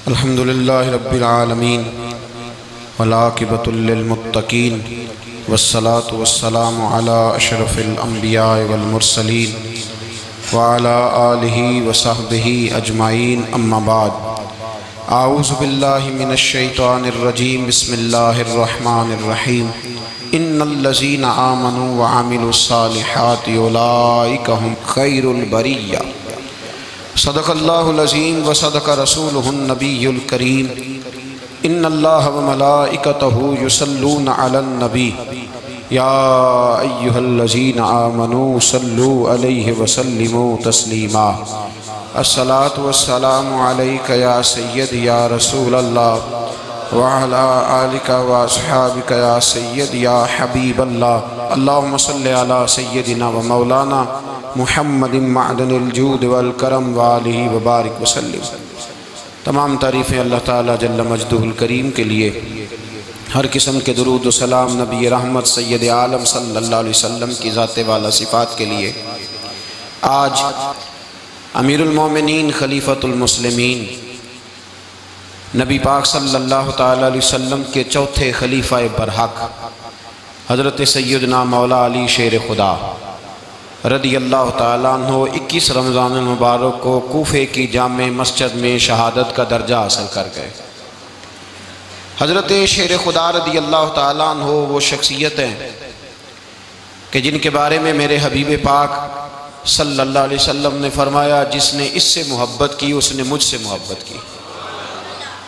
الحمد للہ رب العالمین والعاقبۃ للمتقین والصلاة والسلام علی اشرف الانبیاء والمرسلین وعلی آلہ وصحبہ اجمعین اما بعد اعوذ باللہ من الشیطان الرجیم بسم اللہ الرحمن الرحیم ان الذین آمنوا وعملوا الصالحات اولئک هم خیر البریہ صدق اللہ العظیم وصدق رسولہ النبی الکریم ان اللہ وملائکتہ یصلون علی النبی یا ایہا الذین آمنوا صلوا علیہ وسلموا تسلیما الصلاة والسلام علیک یا سید یا رسول اللہ وعلی آلک واصحابک یا سید یا حبیب اللہ اللہم صلی علی سیدنا و مولانا محمد معدن الجود والکرم وآلہ وبارک وسلم۔ تمام تعریفیں اللہ تعالیٰ جل مجدہ الکریم کے لیے، ہر قسم کے درود و سلام نبی رحمت سید عالم صلی اللہ علیہ وسلم کی ذات والا صفات کے لیے۔ آج امیر المومنین خلیفۃ المسلمین نبی پاک صلی اللہ تعالیٰ علیہ وسلم کے چوتھے خلیفہ برحق حضرت سیدنا مولا علی شیر خدا رضی اللہ تعالیٰ عنہ 21 رمضان المبارک کو کوفے کی جامع مسجد میں شہادت کا درجہ حاصل کر گئے۔ حضرت شیر خدا رضی اللہ تعالیٰ عنہ وہ شخصیت ہیں کہ جن کے بارے میں میرے حبیب پاک صلی اللہ علیہ وسلم نے فرمایا، جس نے اس سے محبت کی اس نے مجھ سے محبت کی،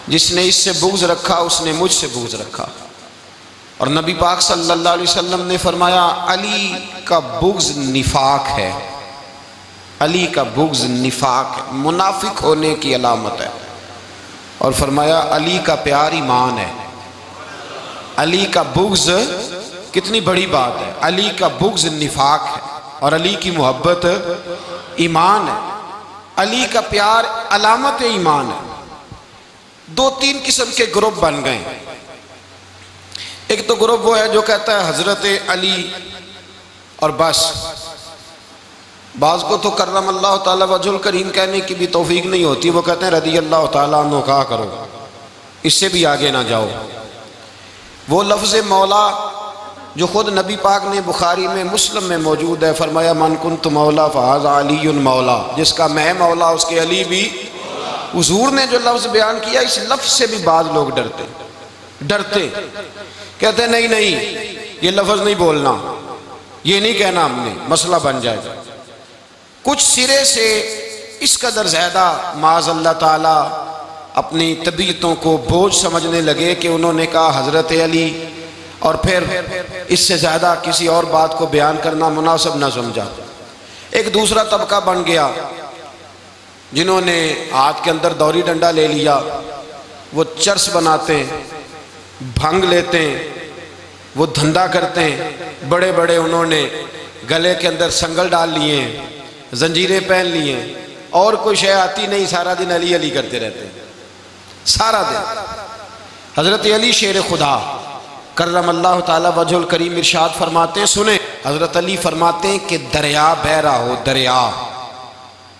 جس نے اس سے بغض رکھا اس نے مجھ سے بغض رکھا۔ اور نبی پاک صلی اللہ علیہ وسلم نے فرمایا، علی کا بغض نفاق ہے، علی کا بغض نفاق ہے، منافق ہونے کی علامت ہے۔ اور فرمایا علی کا پیار ایمان ہے، علی کا بغض کتنی بڑی بات ہے، علی کا بغض نفاق ہے اور علی کی محبت ایمان ہے، علی کا پیار علامت ایمان ہے۔ دو تین قسم کے گروپ بن گئے۔ ایک تو گروپ وہ ہے جو کہتا ہے حضرت علی اور بس، بعض کو تو کرم اللہ تعالیٰ وجہ الکریم کہنے کی بھی توفیق نہیں ہوتی، وہ کہتے ہیں رضی اللہ تعالیٰ عنہ کہا کرو، اس سے بھی آگے نہ جاؤ۔ وہ لفظ مولا جو خود نبی پاک نے بخاری میں مسلم میں موجود ہے، فرمایا من کنت مولا فہذا علی مولا، جس کا میں مولا اس کے علی بھی۔ حضور نے جو لفظ بیان کیا، اس لفظ سے بھی بعض لوگ ڈرتے کہتے ہیں نہیں یہ لفظ نہیں بولنا، یہ نہیں کہنا، ہم نے مسئلہ بن جائے گا۔ کچھ سرے سے اس قدر زیادہ معاذ اللہ تعالیٰ اپنی طبیعتوں کو بوجھ سمجھنے لگے کہ انہوں نے کہا حضرت علی، اور پھر اس سے زیادہ کسی اور بات کو بیان کرنا مناسب نہ سمجھا۔ ایک دوسرا طبقہ بن گیا جنہوں نے ہاتھ کے اندر دوری ڈنڈا لے لیا، وہ چرس بناتے ہیں، بھنگ لیتے ہیں، وہ دھندا کرتے ہیں، بڑے بڑے انہوں نے گلے کے اندر سنگل ڈال لیے ہیں، زنجیریں پہن لیے ہیں، اور کوئی شے آتی نہیں، سارا دن علی علی کرتے رہتے ہیں، سارا دن۔ حضرت علی شیر خدا کرم اللہ تعالیٰ وجہ الکریم ارشاد فرماتے ہیں، سنیں، حضرت علی فرماتے ہیں کہ دریا بہہ رہا ہو، دریا،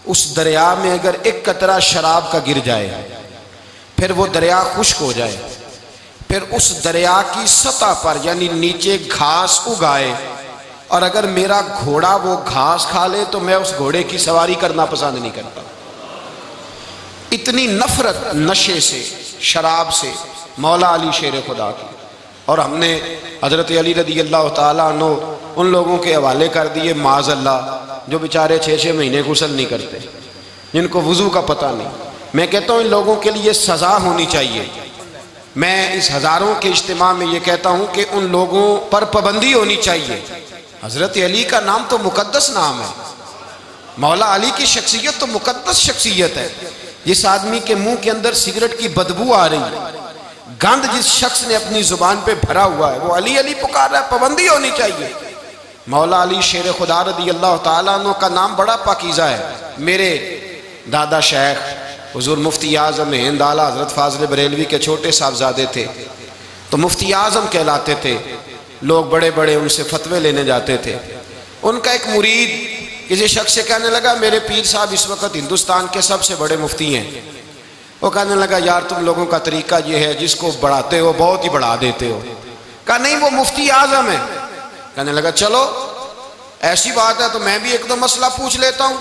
اس دریا میں اگر ایک قطرہ شراب کا گر جائے، پھر وہ دریا خشک ہو جائے، پھر اس دریا کی سطح پر یعنی نیچے گھاس اگائے، اور اگر میرا گھوڑا وہ گھاس کھا لے تو میں اس گھوڑے کی سواری کرنا پسند نہیں کرتا۔ اتنی نفرت نشے سے، شراب سے مولا علی شیر خدا کی۔ اور ہم نے حضرت علی رضی اللہ تعالیٰ عنہ ان لوگوں کے حوالے کر دیے معاذ اللہ جو بیچارے 6 مہینے غسل نہیں کرتے، جن کو وضو کا پتہ نہیں۔ میں کہتا ہوں ان لوگوں کے لیے سزا ہونی چاہیے۔ میں اس ہزاروں کے اجتماع میں یہ کہتا ہوں کہ ان لوگوں پر پابندی ہونی چاہیے۔ حضرت علی کا نام تو مقدس نام ہے، مولا علی کی شخصیت تو مقدس شخصیت ہے۔ جس آدمی کے منہ کے اندر سگریٹ کی بدبو آ رہی ہے، گند جس شخص نے اپنی زبان پہ بھرا ہوا ہے، وہ علی علی پکار رہا ہے، پابندی ہونی چاہیے۔ مولا علی شیر خدا رضی اللہ تعالیٰ عنہ کا نام بڑا پاکیزہ ہے۔ میرے دادا شیخ حضور مفتی اعظم ہند اعلیٰ حضرت فاضل بریلوی کے چھوٹے صاحبزادے تھے، تو مفتی اعظم کہلاتے تھے، لوگ بڑے بڑے ان سے فتوے لینے جاتے تھے۔ ان کا ایک مرید کسی شخص سے کہنے لگا میرے پیر صاحب اس وقت ہندوستان کے سب سے بڑے مفتی ہیں. وہ کہنے لگا یار تم لوگوں کا طریقہ یہ ہے جس کو بڑھاتے ہو بہت ہی بڑھا دیتے ہو. کہا نہیں وہ مفتی اعظم ہے. کہنے لگا چلو ایسی بات ہے تو میں بھی ایک دو مسئلہ پوچھ لیتا ہوں.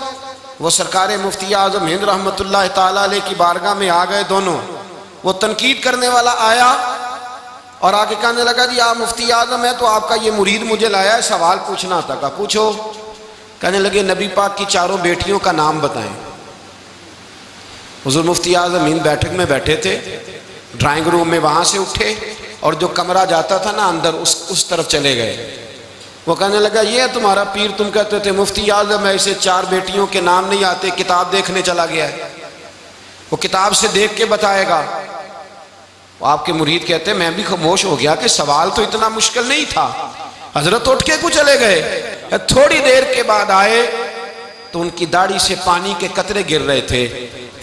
وہ سرکار مفتی اعظم ہند رحمۃ اللہ تعالیٰ علیہ کی بارگاہ میں آ گئے دونوں. وہ تنقید کرنے والا آیا اور آگے کہنے لگا جی آپ مفتی اعظم ہے تو آپ کا یہ مرید مجھے لایا ہے سوال پوچھنا تھا. کہا پوچھو. کہنے لگے نبی پاک کی چاروں بیٹیوں کا نام بتائیں. حضور مفتی اعظم ہند بیٹھک میں بیٹھے تھے, ڈرائنگ روم میں وہاں سے اٹھے اور جو کمرہ جاتا تھا نا اندر اس طرف چلے گئے. وہ کہنے لگا یہ ہے تمہارا پیر, تم کہتے تھے مفتی اعظم ہے اسے 4 بیٹیوں کے نام نہیں آتے, کتاب دیکھنے چلا گیا ہے, وہ کتاب سے دیکھ کے بتائے گا. آپ کے مرید کہتے ہیں میں بھی خاموش ہو گیا کہ سوال تو اتنا مشکل نہیں تھا. حضرت اٹھ کے کو چلے گئے. تھوڑی دیر کے بعد آئے تو ان کی داڑھی سے پانی کے قطرے گر رہے تھے.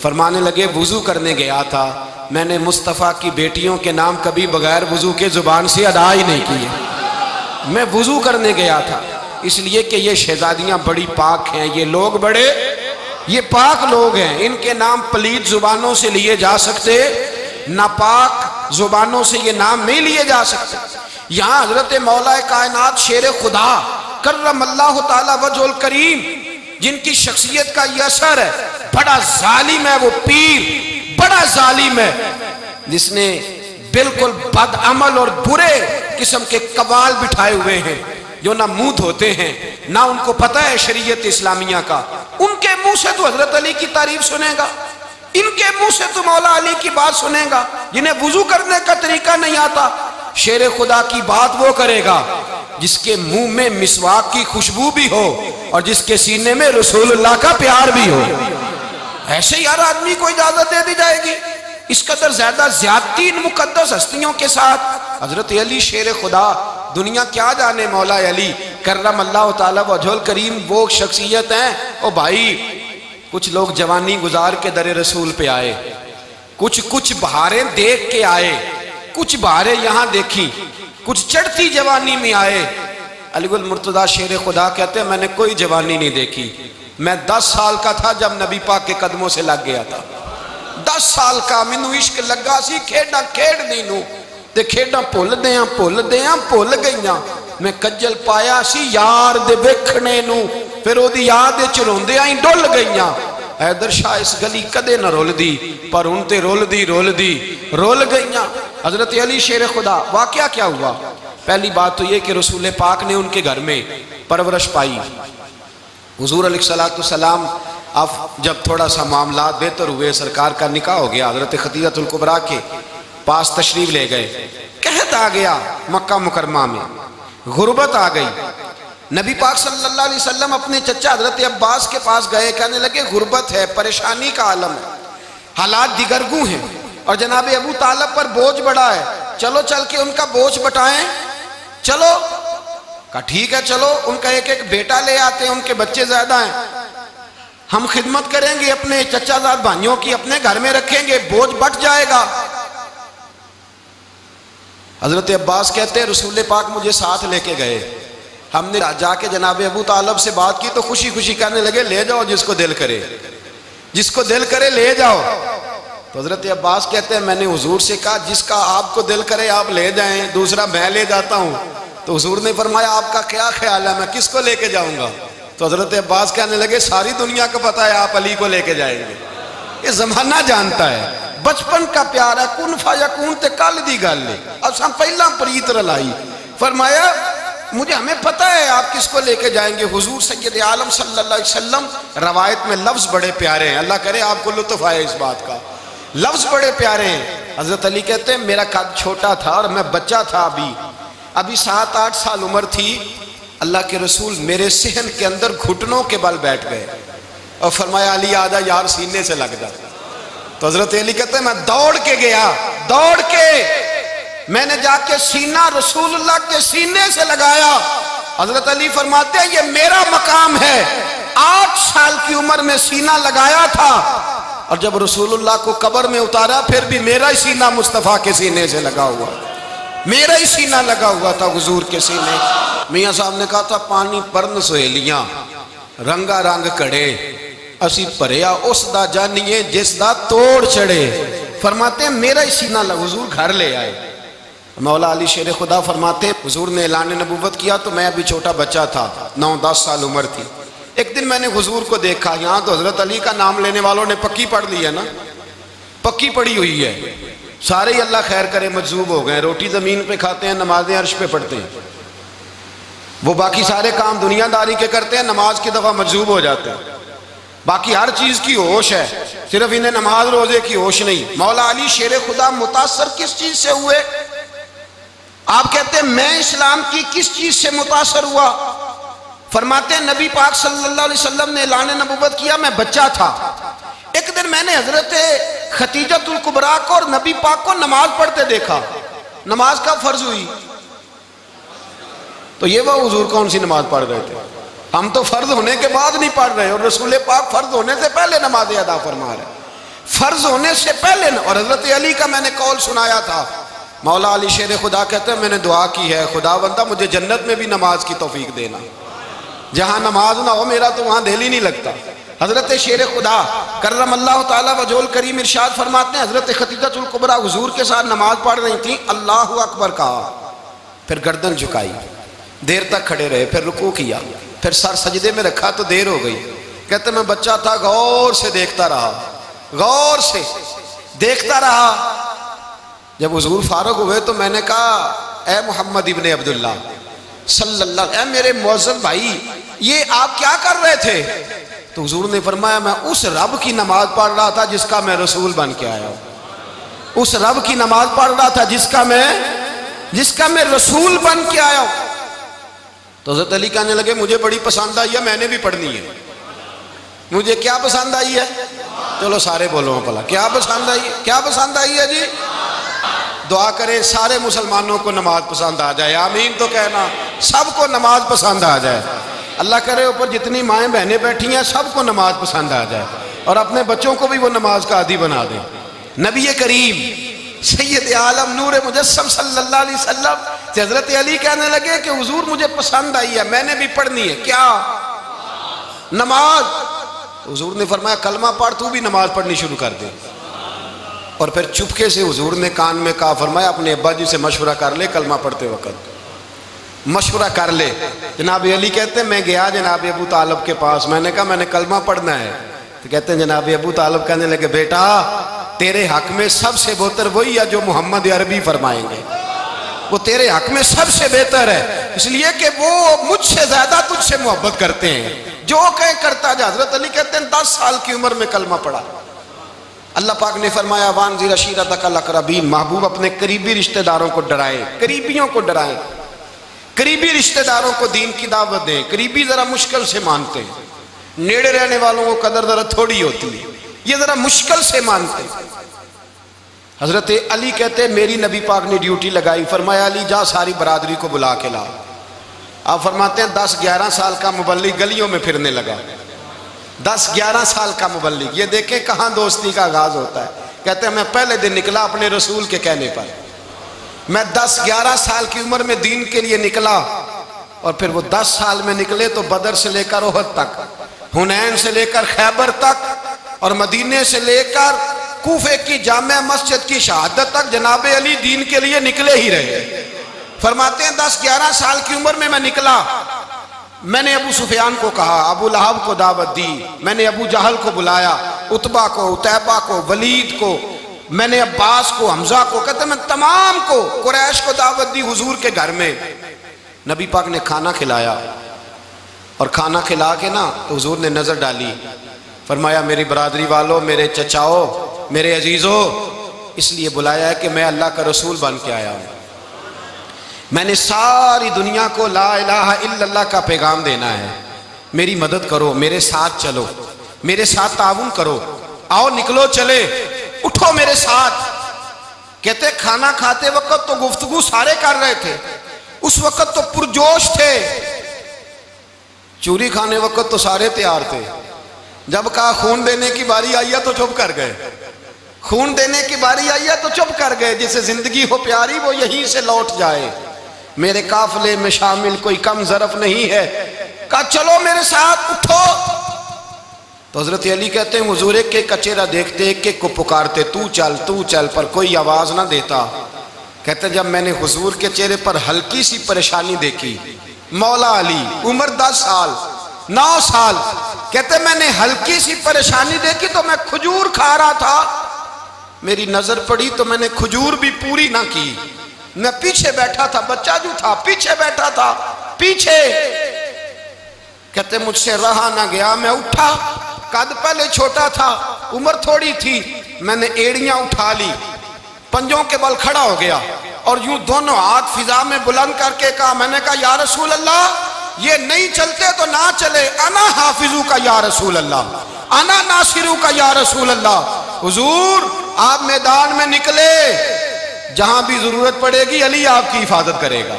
فرمانے لگے وضو کرنے گیا تھا, میں نے مصطفیٰ کی بیٹیوں کے نام کبھی بغیر وضو کے زبان سے ادا ہی نہیں کیے. میں وضو کرنے گیا تھا اس لیے کہ یہ شہزادیاں بڑی پاک ہیں, یہ لوگ بڑے یہ پاک لوگ ہیں, ان کے نام پلید زبانوں سے لیے جا سکتے, ناپاک زبانوں سے یہ نام نہیں لیے جا سکتے. یہاں حضرت مولا کائنات شیر خدا کرم اللہ تعالی وجہ الکریم جن کی شخصیت کا یہ اثر ہے, بڑا ظالم ہے وہ پیر, بڑا ظالم ہے جس نے بالکل بد عمل اور برے قسم کے قوال بٹھائے ہوئے ہیں جو نہ منہ دھوتے ہیں نہ ان کو پتہ ہے شریعت اسلامیہ کا. ان کے منہ سے تو حضرت علی کی تعریف سنے گا, ان کے منہ سے تو مولا علی کی بات سنے گا, جنہیں وضو کرنے کا طریقہ نہیں آتا. شیر خدا کی بات وہ کرے گا جس کے منہ میں مسواک کی خوشبو بھی ہو اور جس کے سینے میں رسول اللہ کا پیار بھی ہو. ایسے ہی ہر آدمی کو اجازت دے دی جائے گی. اس قدر زیادہ زیادتی ان مقدس ہستیوں کے ساتھ. حضرت علی شیر خدا, دنیا کیا جانے مولا علی کرم اللہ تعالی وجہ الکریم وہ شخصیت ہیں. او بھائی کچھ لوگ جوانی گزار کے در رسول پہ آئے, کچھ بہاریں دیکھ کے آئے, کچھ بہاریں یہاں دیکھی, کچھ چڑھتی جوانی میں آئے. علی گل مرتضیٰ شیر خدا کہتے ہیں میں نے کوئی جوانی نہیں دیکھی, میں 10 سال کا تھا جب نبی پاک کے قدموں سے لگ گیا تھا. 10 سال کا مینوں عشق لگا سی, کھیڈا کھیڈ دی نو تے کھیڈا بھول گئیاں. میں کجل پایا سی یار دے ویکھنے نو, پھر او دی یاد وچ روندیاں ہی ڈل گئیاں. حیدر شاہ اس گلی کدے نہ رول دی پر ان تے رول گئیاں. حضرت علی شیر خدا واقعہ کیا ہوا؟ پہلی بات تو یہ کہ رسول پاک نے ان کے گھر میں پرورش پائی. حضور علیہ السلام اب جب تھوڑا سا معاملات بہتر ہوئے, سرکار کا نکاح ہو گیا, حضرت خدیجہ الکبریٰ کے پاس تشریف لے گئے. قحط آ گیا مکہ مکرمہ میں, غربت آ گئی. نبی پاک صلی اللہ علیہ وسلم اپنے چچا حضرت عباس کے پاس گئے, کہنے لگے غربت ہے, پریشانی کا عالم ہے, حالات دیگرگوں ہیں اور جناب ابو طالب پر بوجھ بڑا ہے, چلو چل کے ان کا بوجھ بٹائیں. چلو کہا ٹھیک ہے چلو, ان کا ایک بیٹا لے آتے ہیں, ان کے بچے زیادہ ہیں, ہم خدمت کریں گے اپنے چچا زاد بھائیوں کی, اپنے گھر میں رکھیں گے, بوجھ بٹ جائے گا. حضرت عباس کہتے ہیں رسول پاک مجھے ساتھ لے کے گئے, ہم نے جا کے جناب ابو طالب سے بات کی تو خوشی خوشی کہنے لگے لے جاؤ جس کو دل کرے لے جاؤ. تو حضرت عباس کہتے ہیں میں نے حضور سے کہا جس کا آپ کو دل کرے آپ لے جائیں, دوسرا میں لے جاتا ہوں. تو حضور نے فرمایا آپ کا کیا خیال ہے, میں کس کو لے کے جاؤں گا؟ تو حضرت عباس کہنے لگے ساری دنیا کو پتا ہے آپ علی کو لے کے جائیں گے, یہ زمانہ جانتا ہے, بچپن کا پیار ہے, کن فیکون تے کل دی گل ہے, اب ہم پہلا پریت رلائی. فرمایا ہمیں پتہ ہے آپ کس کو لے کے جائیں گے. حضور سید عالم صلی اللہ علیہ وسلم, روایت میں لفظ بڑے پیارے ہیں, اللہ کرے آپ کو لطف آئے اس بات کا, لفظ بڑے پیارے ہیں. حضرت علی کہتے ہیں میرا قد چھوٹا تھا اور میں بچہ تھا, ابھی 7-8 سال عمر تھی. اللہ کے رسول میرے صحن کے اندر گھٹنوں کے بل بیٹھ گئے اور فرمایا علی آجا یار سینے سے لگ جا. تو حضرت علی کہتے ہیں میں دوڑ کے گیا, میں نے جا کے سینہ رسول اللہ کے سینے سے لگایا. حضرت علی فرماتے ہیں یہ میرا مقام ہے, 8 سال کی عمر میں سینہ لگایا تھا اور جب رسول اللہ کو قبر میں اتارا پھر بھی میرا ہی سینہ مصطفیٰ کے سینے سے لگا ہوا, میرا ہی سینہ لگا ہوا تھا حضور کے سینے. میاں صاحب نے کہا تھا پانی پرن سہیلیاں, رنگا رنگ کڑے اسی پریا اس دا جانیے جس دا توڑ چڑے. فرماتے ہیں میرا ہی سینہ لگ. حضور گھر لے آئے. مولا علی شیر خدا فرماتے ہیں حضور نے اعلان نبوت کیا تو میں ابھی چھوٹا بچہ تھا, 9-10 سال عمر تھی. ایک دن میں نے حضور کو دیکھا. یہاں تو حضرت علی کا نام لینے والوں نے پکی پڑھ لی ہے نا, پکی پڑھی ہوئی ہے. سارے ہی اللہ خیر کرے مجذوب ہو گئے. روٹی زمین پہ کھاتے ہیں, نمازیں عرش پہ پڑھتے ہیں. وہ باقی سارے کام دنیا داری کے کرتے ہیں, نماز کی دفعہ مجذوب ہو جاتے ہیں. باقی ہر چیز کی ہوش ہے, صرف انہیں نماز روزے کی ہوش نہیں. مولا علی شیر خدا متاثر کس چیز سے ہوئے؟ آپ کہتے ہیں میں اسلام کی کس چیز سے متاثر ہوا؟ فرماتے ہیں نبی پاک صلی اللہ علیہ وسلم نے اعلان نبوت کیا, میں بچہ تھا. ایک دن میں نے حضرت خدیجۃ الکبریٰ کو اور نبی پاک کو نماز پڑھتے دیکھا. نماز کب فرض ہوئی؟ تو یہ وہ حضور کون سی نماز پڑھ رہے تھے؟ ہم تو فرض ہونے کے بعد نہیں پڑھ رہے, اور رسول پاک فرض ہونے سے پہلے نماز ادا فرما رہے, فرض ہونے سے پہلے. اور حضرت علی کا میں نے قول سنایا تھا. مولا علی شیر خدا کہتے ہیں میں نے دعا کی ہے, خدا بندہ مجھے جنت میں بھی نماز کی توفیق دینا. جہاں نماز نہ ہو میرا تو وہاں دل ہی نہیں لگتا. حضرت شیر خدا کرم اللہ تعالیٰ وجہ الکریم ارشاد فرماتے ہیں حضرت خدیجۃ الکبریٰ حضور کے ساتھ نماز پڑھ رہی تھیں. اللہ اکبر کہا, پھر گردن جھکائی, دیر تک کھڑے رہے, پھر رکوع کیا, پھر سر سجدے میں رکھا تو دیر ہو گئی. کہتے میں بچہ تھا, غور سے دیکھتا رہا, غور سے دیکھتا رہا. جب حضور فارغ ہوئے تو میں نے کہا اے محمد ابن عبداللہ صلی اللہ, اے میرے معزز بھائی یہ آپ کیا کر رہے تھے؟ تو حضور نے فرمایا میں اس رب کی نماز پڑھ رہا تھا جس کا میں رسول بن کے آیا ہوں. اس رب کی نماز پڑھ رہا تھا جس کا میں رسول بن کے آیا ہوں. تو حضرت علی کہنے لگے مجھے بڑی پسند آئی ہے, میں نے بھی پڑھنی ہے. مجھے کیا پسند آئی ہے؟ چلو سارے بولو پلا, کیا پسند آئی ہے؟ کیا پسند آئی ہے جی؟ دعا کرے سارے مسلمانوں کو نماز پسند آ جائے. آمین تو کہنا, سب کو نماز پسند آ جائے. اللہ کرے اوپر جتنی مائیں بہنیں بیٹھی ہیں سب کو نماز پسند آ جائے, اور اپنے بچوں کو بھی وہ نماز کا عادی بنا دیں. نبی کریم سید عالم نور مجسم صلی اللہ علیہ وسلم سے حضرت علی کہنے لگے کہ حضور مجھے پسند آئی ہے, میں نے بھی پڑھنی ہے. کیا؟ نماز. حضور نے فرمایا کلمہ پڑھ, تو بھی نماز پڑھنی شروع کر دے. اور پھر چپکے سے حضور نے کان میں کہا, فرمایا اپنے ابا جی سے مشورہ کر لے کلمہ پڑھتے وقت, مشورہ کر لے. جناب علی کہتے ہیں میں گیا جناب ابو طالب کے پاس, میں نے کہا میں نے کلمہ پڑھنا ہے. تو کہتے ہیں جناب ابو طالب کہنے لگے بیٹا تیرے حق میں سب سے بہتر وہی ہے جو محمد عربی فرمائیں گے, وہ تیرے حق میں سب سے بہتر ہے, اس لیے کہ وہ مجھ سے زیادہ تجھ سے محبت کرتے ہیں, جو کہیں کرتا جا. حضرت علی کہتے ہیں 10 سال کی عمر میں کلمہ پڑھا. اللہ پاک نے فرمایا وانذر عشیرتک الاقربین, محبوب اپنے قریبی رشتہ داروں کو ڈرائیں, قریبیوں کو ڈرائیں, قریبی رشتہ داروں کو دین کی دعوت دیں. قریبی ذرا مشکل سے مانتے ہیں, نیڑے رہنے والوں کو قدر ذرا تھوڑی ہوتی ہے, یہ ذرا مشکل سے مانتے ہیں. حضرت علی کہتے ہیں میری نبی پاک نے ڈیوٹی لگائی, فرمایا علی جا ساری برادری کو بلا کے لا. آپ فرماتے ہیں 10-11 سال کا مبلغ گلیوں میں پھرنے لگا, 10-11 سال کا مبلغ. یہ دیکھیں کہاں دوستی کا آغاز ہوتا ہے. کہتے ہیں میں پہلے دن نکلا اپنے رسول کے کہنے پر, میں 10-11 سال کی عمر میں دین کے لیے نکلا, اور پھر وہ 10 سال میں نکلے تو بدر سے لے کر احد تک, حنین سے لے کر خیبر تک, اور مدینے سے لے کر کوفے کی جامع مسجد کی شہادت تک جناب علی دین کے لیے نکلے ہی رہے. فرماتے ہیں 10-11 سال کی عمر میں نکلا. میں نے ابو سفیان کو کہا, ابو لہب کو دعوت دی, میں نے ابو جہل کو بلایا, عتبہ کو, عتیبہ کو, ولید کو, میں نے عباس کو, حمزہ کو, کہتے میں تمام کو, قریش کو دعوت دی حضور کے گھر میں. نبی پاک نے کھانا کھلایا, اور کھانا کھلا کے نا تو حضور نے نظر ڈالی, فرمایا میری برادری والوں, میرے چچاؤ, میرے عزیزوں, اس لیے بلایا ہے کہ میں اللہ کا رسول بن کے آیا ہوں. میں نے ساری دنیا کو لا الہ الا اللہ کا پیغام دینا ہے, میری مدد کرو, میرے ساتھ چلو, میرے ساتھ تعاون کرو, آؤ نکلو چلے, اٹھو میرے ساتھ. کہتے کھانا کھاتے وقت تو گفتگو سارے کر رہے تھے, اس وقت تو پرجوش تھے, چوری کھانے وقت تو سارے تیار تھے, جب کہا خون دینے کی باری آئی ہے تو چپ کر گئے, خون دینے کی باری آئی ہے تو چپ کر گئے. جسے زندگی ہو پیاری وہ یہیں سے لوٹ جائے, میرے قافلے میں شامل کوئی کم ظرف نہیں ہے, کہا چلو میرے ساتھ اٹھو. تو حضرت علی کہتے ہیں حضور ایک ایک کا چہرہ دیکھتے ایک ایک کو پکارتے تو چل پر کوئی آواز نہ دیتا. کہتے جب میں نے حضور کے چہرے پر ہلکی سی پریشانی دیکھی، مولا علی عمر 10 سال 9 سال، کہتے میں نے ہلکی سی پریشانی دیکھی تو میں کھجور کھا رہا تھا، میری نظر پڑی تو میں نے کھجور بھی پوری نہ کی، میں پیچھے بیٹھا تھا، بچہ جو تھا پیچھے بیٹھا تھا پیچھے. کہتے مجھ سے رہا نہ گیا، میں اٹھا، قد پہلے چھوٹا تھا عمر تھوڑی تھی، میں نے ایڑیاں اٹھا لی، پنجوں کے بل کھڑا ہو گیا اور یوں دونوں ہاتھ فضا میں بلند کر کے کہا، میں نے کہا یا رسول اللہ یہ نہیں چلتے تو نہ چلے، انا حافظو کا یا رسول اللہ، انا ناصرو کا یا رسول اللہ. حضور آپ میدان میں نکلے، جہاں بھی ضرورت پڑے گی علی آپ کی حفاظت کرے گا.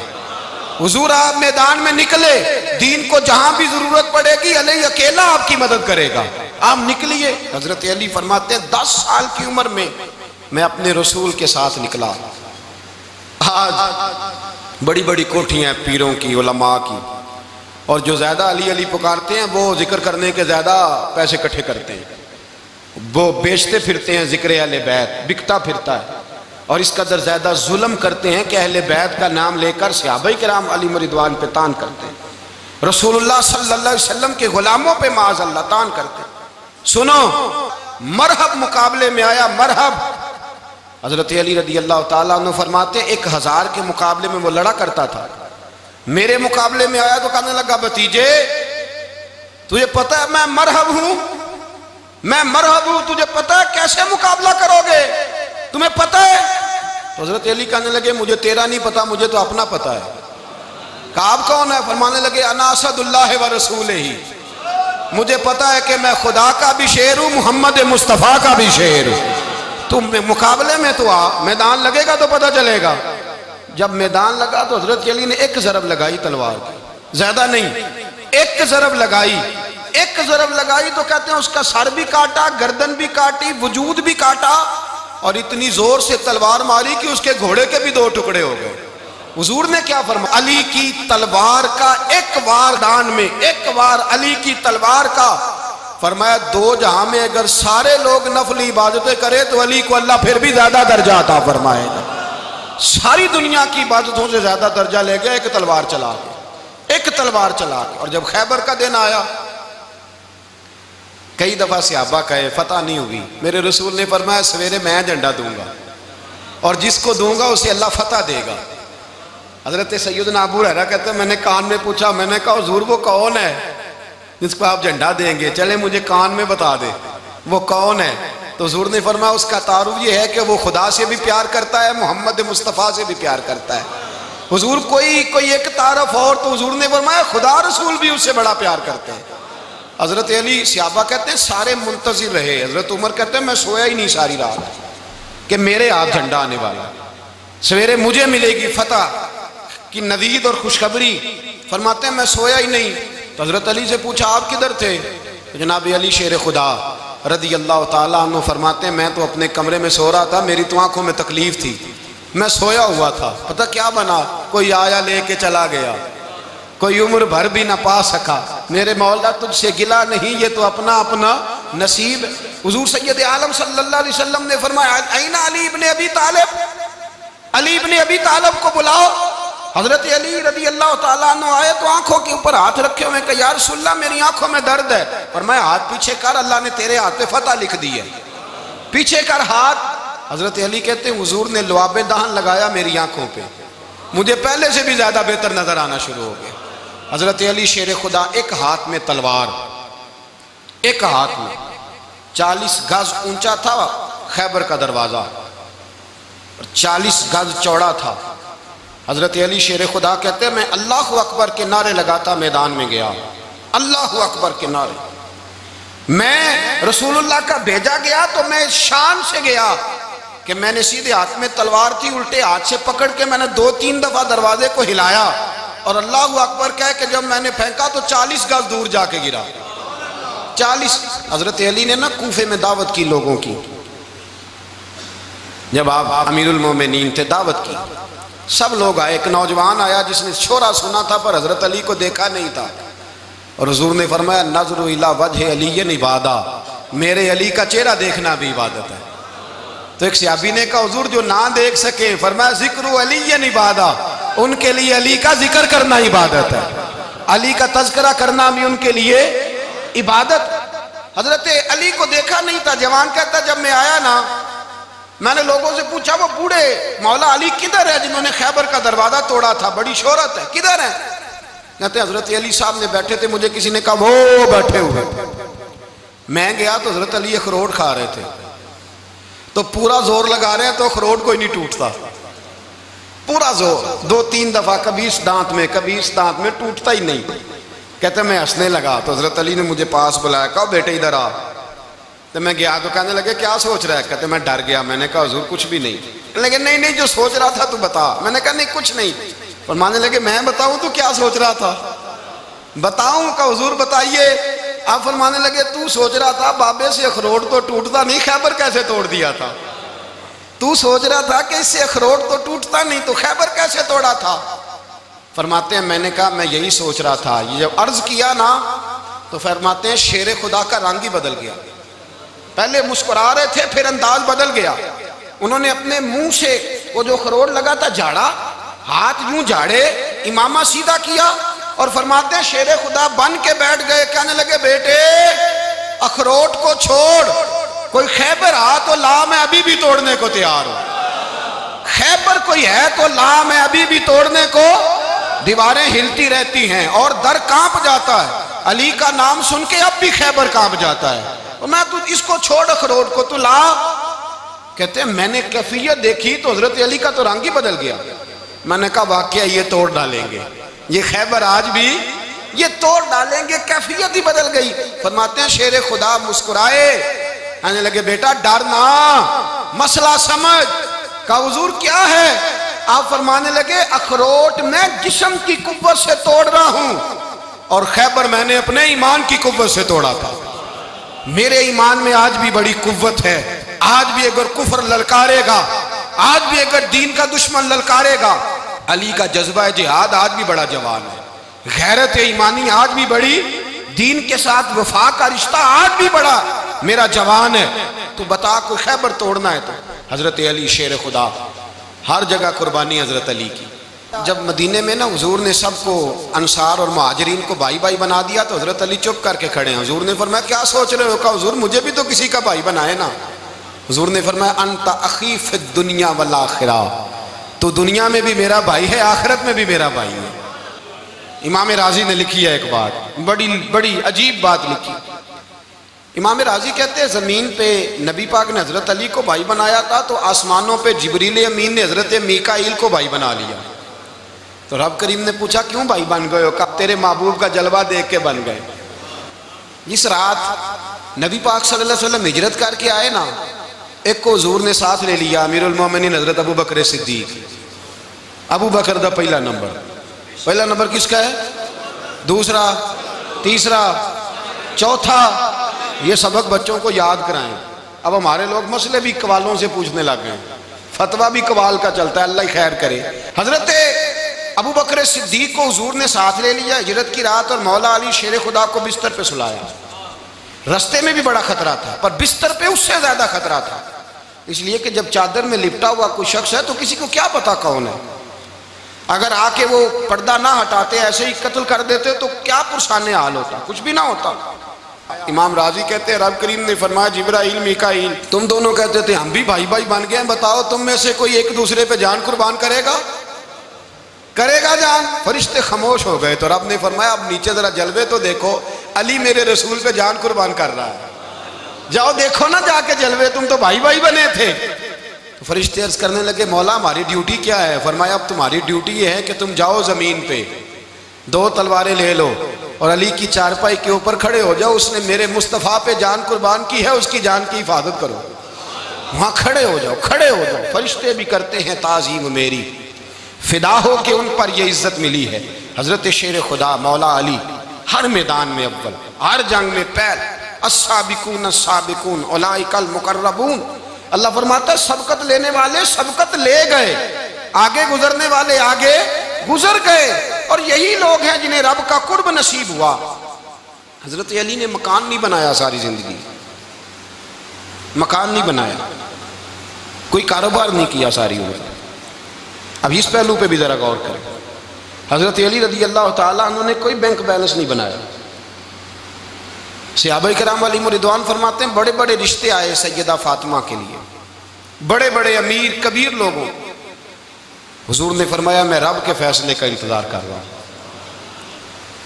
حضور آپ میدان میں نکلے، دین کو جہاں بھی ضرورت پڑے گی علی اکیلا آپ کی مدد کرے گا. آپ نکلیے. حضرت علی فرماتے ہیں 10 سال کی عمر میں اپنے رسول کے ساتھ نکلا. آج بڑی بڑی کوٹھیاں ہیں پیروں کی، علماء کی، اور جو زیادہ علی علی پکارتے ہیں وہ ذکر کرنے کے زیادہ پیسے اکٹھے کرتے ہیں، وہ بیچتے پھرتے ہیں ذکر اہل بیت، بکتا پھرتا ہے، اور اس قدر زیادہ ظلم کرتے ہیں کہ اہل بیت کا نام لے کر صحابہ کرام علی رضوان پہ تان کرتے ہیں، رسول اللہ صلی اللہ علیہ وسلم کے غلاموں پہ معاذ اللہ تان کرتے ہیں. سنو، مرحب مقابلے میں آیا، مرحب. حضرت علی رضی اللہ تعالیٰ عنہ فرماتے 1000 کے مقابلے میں وہ لڑا کرتا تھا، میرے مقابلے میں آیا تو کہنے لگا بھتیجے تجھے پتہ ہے میں مرحب ہوں، تجھے پتہ ہے کیسے مقابلہ کرو گے، تمہیں پتہ ہے؟ تو حضرت علی کہنے لگے مجھے تیرا نہیں پتہ، مجھے تو اپنا پتہ ہے. کہا آپ کون ہے؟ فرمانے لگے انا اسد اللہ و رسولہ، مجھے پتہ ہے کہ میں خدا کا بھی شیر ہوں، محمد مصطفیٰ کا بھی شیر ہوں. تم مقابلے میں تو آ، میدان لگے گا تو پتہ چلے گا. جب میدان لگا تو حضرت علی نے ایک ضرب لگائی تلوار کی، زیادہ نہیں، ایک ضرب لگائی تو کہتے ہیں اس کا سر بھی کاٹا، گردن بھی کاٹی، وجود بھی کاٹا، اور اتنی زور سے تلوار ماری کہ اس کے گھوڑے کے بھی 2 ٹکڑے ہو گئے. حضور نے کیا فرمایا؟ علی کی تلوار کا ایک وار دان میں، ایک وار علی کی تلوار کا، فرمایا 2 جہاں میں اگر سارے لوگ نفلی عبادتیں کرے تو علی کو اللہ پھر بھی زیادہ درجہ عطا فرمائے گا. ساری دنیا کی عبادتوں سے زیادہ درجہ لے گیا ایک تلوار چلا کے. اور جب خیبر کا دن آیا، کئی دفعہ صحابہ کہے فتح نہیں ہوئی، میرے رسول نے فرمایا سویرے میں جھنڈا دوں گا اور جس کو دوں گا اسے اللہ فتح دے گا. حضرت سیدنا ابو ہریرہ کہتے ہیں میں نے کان میں پوچھا، میں نے کہا حضور وہ کون ہے جس کو آپ جھنڈا دیں گے؟ چلے مجھے کان میں بتا دے وہ کون ہے. تو حضور نے فرمایا اس کا تعارف یہ ہے کہ وہ خدا سے بھی پیار کرتا ہے، محمد مصطفیٰ سے بھی پیار کرتا ہے. حضور کوئی ایک تعارف اور، تو حضور نے فرمایا خدا رسول بھی اس سے بڑا پیار کرتے ہیں. حضرت علی صحابہ کہتے ہیں سارے منتظر رہے. حضرت عمر کہتے ہیں میں سویا ہی نہیں ساری رات کہ میرے ہاتھ جھنڈا آنے والا، سویرے مجھے ملے گی فتح کی نوید اور خوشخبری. فرماتے ہیں میں سویا ہی نہیں. تو حضرت علی سے پوچھا آپ کدھر تھے؟ جناب علی شیر خدا رضی اللہ تعالیٰ عنہ فرماتے ہیں میں تو اپنے کمرے میں سو رہا تھا، میری تو آنکھوں میں تکلیف تھی، میں سویا ہوا تھا، پتہ کیا بنا، کوئی آیا لے کے چلا گیا، کوئی عمر بھر بھی نہ پا سکا. میرے مولا تجھ سے گلا نہیں، یہ تو اپنا نصیب. حضور سید عالم صلی اللہ علیہ وسلم نے فرمایا این علی ابن ابی طالب، علی ابن ابی طالب کو بلاؤ. حضرت علی رضی اللہ تعالیٰ عنہ آئے تو آنکھوں کے اوپر ہاتھ رکھے ہوئے کہ یا رسول اللہ میری آنکھوں میں درد ہے. فرمایا ہاتھ پیچھے کر، اللہ نے تیرے ہاتھ پہ فتح لکھ دی ہے، پیچھے کر ہاتھ. حضرت علی کہتے ہیں حضور نے لعاب دہن لگایا میری آنکھوں پہ، مجھے پہلے سے بھی زیادہ بہتر نظر آنا شروع ہو گیا. حضرت علی شیر خدا ایک ہاتھ میں تلوار، ایک ہاتھ میں 40 گز اونچا تھا خیبر کا دروازہ، 40 گز چوڑا تھا. حضرت علی شیر خدا کہتے ہیں میں اللہ اکبر کے نعرے لگاتا میدان میں گیا، اللہ اکبر کے نعرے. میں رسول اللہ کا بھیجا گیا تو میں شان سے گیا کہ میں نے سیدھے ہاتھ میں تلوار تھی، الٹے ہاتھ سے پکڑ کے میں نے 2-3 دفعہ دروازے کو ہلایا اور اللہ اکبر کہہ کہ جب میں نے پھینکا تو 40 گز دور جا کے گرا. 40. حضرت علی نے نا کوفے میں دعوت کی لوگوں کی، جب آپ امیر المومنین تھے دعوت کی، سب لوگ آئے. ایک نوجوان آیا جس نے شورا سنا تھا پر حضرت علی کو دیکھا نہیں تھا. اور حضور نے فرمایا نظر الی وجہ علی عبادہ، میرے علی کا چہرہ دیکھنا بھی عبادت ہے۔ تو ایک صحابی نے کہا حضور جو نہ دیکھ سکے، فرمایا ذکر علی عبادہ، ان کے لیے علی کا ذکر کرنا عبادت ہے، علی کا تذکرہ کرنا بھی ان کے لیے عبادت۔ حضرت علی کو دیکھا نہیں تھا، جوان کہتا جب میں آیا نا، میں نے لوگوں سے پوچھا وہ بوڑھے مولا علی کدھر ہے جنہوں نے خیبر کا دروازہ توڑا تھا، بڑی شہرت ہے، کدھر ہیں؟ کہتے ہیں حضرت علی صاحب نے بیٹھے تھے، مجھے کسی نے کہا وہ بیٹھے ہوئے۔ میں گیا تو حضرت علی اخروٹ کھا رہے تھے، تو پورا زور لگا رہے ہیں تو اخروٹ کوئی نہیں ٹوٹتا، پورا زور 2-3 دفعہ، کبھی اس دانت میں کبھی اس دانت میں، ٹوٹتا ہی نہیں۔ کہتے ہیں میں ہنسنے لگا تو حضرت علی نے مجھے پاس بلایا، کہا بیٹے ادھر آ۔ تو میں گیا تو کہنے لگے کیا سوچ رہا ہے؟ کہتے میں ڈر گیا، میں نے کہا حضور کچھ بھی نہیں۔ لیکن نہیں جو سوچ رہا تھا تو بتا۔ میں نے کہا نہیں کچھ نہیں۔ فرمانے لگے میں بتاؤں تو کیا سوچ رہا تھا؟ بتاؤں؟ کہ حضور بتائیے۔ آپ فرمانے لگے تو سوچ رہا تھا بابے سے اخروٹ تو ٹوٹتا نہیں، خیبر کیسے توڑ دیا تھا؟ تو سوچ رہا تھا کہ اس سے اخروٹ تو ٹوٹتا نہیں، تو خیبر کیسے توڑا تھا؟ فرماتے ہیں میں نے کہا میں یہی سوچ رہا تھا۔ یہ جب عرض کیا نا تو فرماتے ہیں شیر خدا کا رنگ ہی بدل گیا، پہلے مسکرا رہے تھے پھر انداز بدل گیا۔ انہوں نے اپنے منہ سے وہ جو اخروٹ لگا تھا جھاڑا، ہاتھ یوں جھاڑے، امامہ سیدھا کیا، اور فرماتے ہیں شیر خدا بن کے بیٹھ گئے، کہنے لگے بیٹے اخروٹ کو چھوڑ، کوئی خیبر آ تو لا، میں ابھی بھی توڑنے کو تیار ہوں۔ خیبر کوئی ہے تو لا، میں ابھی بھی توڑنے کو۔ دیواریں ہلتی رہتی ہیں اور در کانپ جاتا ہے، علی کا نام سن کے اب بھی خیبر کانپ جاتا ہے، میں تو اس کو چھوڑ اخروٹ کو تو لا۔ کہتے ہیں میں نے کیفیت دیکھی تو حضرت علی کا تو رنگ ہی بدل گیا۔ میں نے کہا واقعہ یہ توڑ ڈالیں گے، یہ خیبر آج بھی یہ توڑ ڈالیں گے، کیفیت ہی بدل گئی۔ فرماتے ہیں شیر خدا مسکرائے، کہنے لگے بیٹا ڈرنا، مسئلہ سمجھ۔ کہا حضور کیا ہے؟ آپ فرمانے لگے اخروٹ میں جسم کی قوت سے توڑ رہا ہوں، اور خیبر میں نے اپنے ایمان کی قوت سے توڑا تھا۔ میرے ایمان میں آج بھی بڑی قوت ہے، آج بھی اگر کفر للکارے گا، آج بھی اگر دین کا دشمن للکارے گا، علی کا جذبہ جہاد آج بھی بڑا جوان ہے، غیرت ایمانی آج بھی بڑی، دین کے ساتھ وفا کا رشتہ آج بھی بڑا میرا جوان ہے۔ تو بتا کوئی خیبر توڑنا ہے تو حضرت علی شیر خدا، ہر جگہ قربانی حضرت علی کی۔ جب مدینے میں نا حضور نے سب کو انصار اور مہاجرین کو بھائی بھائی بنا دیا تو حضرت علی چپ کر کے کھڑے ہیں۔ حضور نے فرمایا کیا سوچ رہے ہو؟ کہا حضور مجھے بھی تو کسی کا بھائی بنائے نا۔ حضور نے فرمایا انت اخی فی الدنیا والآخرہ، تو دنیا میں بھی میرا بھائی ہے، آخرت میں بھی میرا بھائی ہے۔ امام راضی نے لکھی ہے ایک بات، بڑی عجیب بات لکھی۔ امام راضی کہتے ہیں زمین پہ نبی پاک نے حضرت علی کو بھائی بنایا تھا تو آسمانوں پہ جبریل امین نے حضرت میکائیل کو بھائی بنا لیا۔ تو رب کریم نے پوچھا کیوں بھائی بن گئے ہو؟ کہا تیرے محبوب کا جلوہ دیکھ کے بن گئے۔ جس رات نبی پاک صلی اللہ علیہ وسلم ہجرت کر کے آئے نا، ایک کو حضور نے ساتھ لے لیا، امیر المومنین حضرت ابو بکر صدیق۔ ابو بکر دا پہلا نمبر کس کا ہے؟ دوسرا، تیسرا، چوتھا، یہ سبق بچوں کو یاد کرائیں۔ اب ہمارے لوگ مسئلے بھی قوالوں سے پوچھنے لگ گئے، فتویٰ بھی قوال کا چلتا ہے، اللہ ہی خیر کرے۔ حضرت ابو بکر صدیق کو حضور نے ساتھ لے لیا ہجرت کی رات، اور مولا علی شیر خدا کو بستر پہ سلایا۔ رستے میں بھی بڑا خطرہ تھا پر بستر پہ اس سے زیادہ خطرہ تھا، اس لیے کہ جب چادر میں لپٹا ہوا کوئی شخص ہے تو کسی کو کیا پتا کون ہے، اگر آ کے وہ پردہ نہ ہٹاتے ایسے ہی قتل کر دیتے تو کیا پرسان حال ہوتا، کچھ بھی نہ ہوتا۔ امام راضی کہتے ہیں رب کریم نے فرمایا جبرائیل میکائیل تم دونوں کہتے تھے ہم بھی بھائی بھائی بن گئے ہیں، بتاؤ تم میں سے کوئی ایک دوسرے پہ جان قربان کرے گا جان؟ فرشتے خاموش ہو گئے تو رب نے فرمایا اب نیچے ذرا جلوے تو دیکھو، علی میرے رسول پہ جان قربان کر رہا ہے، جاؤ دیکھو نا جا کے جلوے، تم تو بھائی بھائی بنے تھے۔ تو فرشتے عرض کرنے لگے مولا ہماری ڈیوٹی کیا ہے؟ فرمایا اب تمہاری ڈیوٹی یہ ہے کہ تم جاؤ زمین پہ 2 تلواریں لے لو اور علی کی چارپائی کے اوپر کھڑے ہو جاؤ، اس نے میرے مصطفیٰ پہ جان قربان کی ہے، اس کی جان کی حفاظت کرو، وہاں کھڑے ہو جاؤ۔ فرشتے بھی کرتے ہیں تعظیم میری، فدا ہو کہ ان پر یہ عزت ملی ہے۔ حضرت شیر خدا مولا علی ہر میدان میں اول، ہر جنگ میں پہل، السابقون السابقون اولئک المقربون۔ اللہ فرماتا ہے سبقت لینے والے سبقت لے گئے، آگے گزرنے والے آگے گزر گئے، اور یہی لوگ ہیں جنہیں رب کا قرب نصیب ہوا۔ حضرت علی نے مکان نہیں بنایا ساری زندگی، مکان نہیں بنایا، کوئی کاروبار نہیں کیا ساری عمر۔ اب اس پہلو پہ بھی ذرا غور کریں، حضرت علی رضی اللہ تعالیٰ عنہ نے کوئی بینک بیلنس نہیں بنایا۔ صحابہ کرام علیہم رضوان فرماتے ہیں بڑے بڑے رشتے آئے سیدہ فاطمہ کے لیے، بڑے بڑے امیر کبیر لوگوں، حضور نے فرمایا میں رب کے فیصلے کا انتظار کر رہا ہوں۔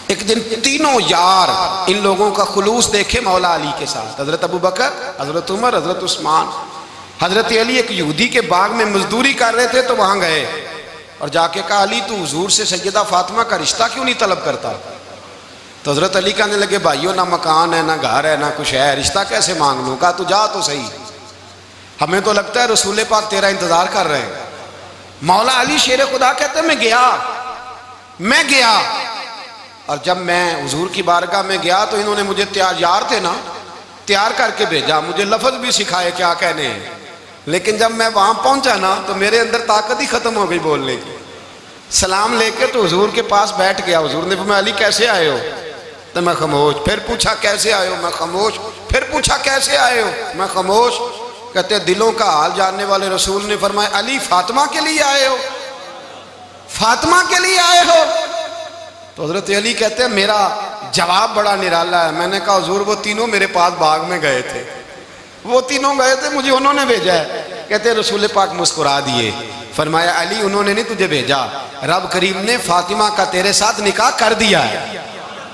ایک دن تینوں یار ان لوگوں کا خلوص دیکھے مولا علی کے ساتھ، حضرت ابوبکر، حضرت عمر، حضرت عثمان۔ حضرت علی ایک یہودی کے باغ میں مزدوری کر رہے تھے تو وہاں گئے اور جا کے کہا علی تو حضور سے سیدہ فاطمہ کا رشتہ کیوں نہیں طلب کرتا؟ تو حضرت علی کہنے لگے بھائیو نہ مکان ہے، نہ گھر ہے، نہ کچھ ہے، رشتہ کیسے مانگ لوں؟ کہا تو جا تو صحیح، ہمیں تو لگتا ہے رسول پاک تیرا انتظار کر رہے ہیں۔ مولا علی شیر خدا کہتے ہیں میں گیا اور جب میں حضور کی بارگاہ میں گیا تو انہوں نے مجھے یار تھے نا، تیار کر کے بھیجا، مجھے لفظ بھی سکھائے کیا کہنے ہیں، لیکن جب میں وہاں پہنچا نا تو میرے اندر طاقت ہی ختم ہو گئی بولنے کی۔ سلام لے کے تو حضور کے پاس بیٹھ گیا، حضور نے فرمایا علی کیسے آئے ہو؟ تو میں خاموش، پھر پوچھا کیسے آئے ہو؟ میں خاموش، پھر پوچھا کیسے آئے ہو؟ میں خاموش۔ کہتے ہیں دلوں کا حال جاننے والے رسول نے فرمایا علی فاطمہ کے لیے آئے ہو؟ فاطمہ کے لیے آئے ہو؟ تو حضرت علی کہتے ہیں میرا جواب بڑا نرالا ہے، میں نے کہا حضور وہ تینوں میرے پاس باغ میں گئے تھے، وہ تینوں گئے تھے، مجھے انہوں نے بھیجا ہے۔ کہتے ہیں رسول پاک مسکرا دیے، فرمایا علی انہوں نے نہیں تجھے بھیجا، رب کریم نے فاطمہ کا تیرے ساتھ نکاح کر دیا ہے،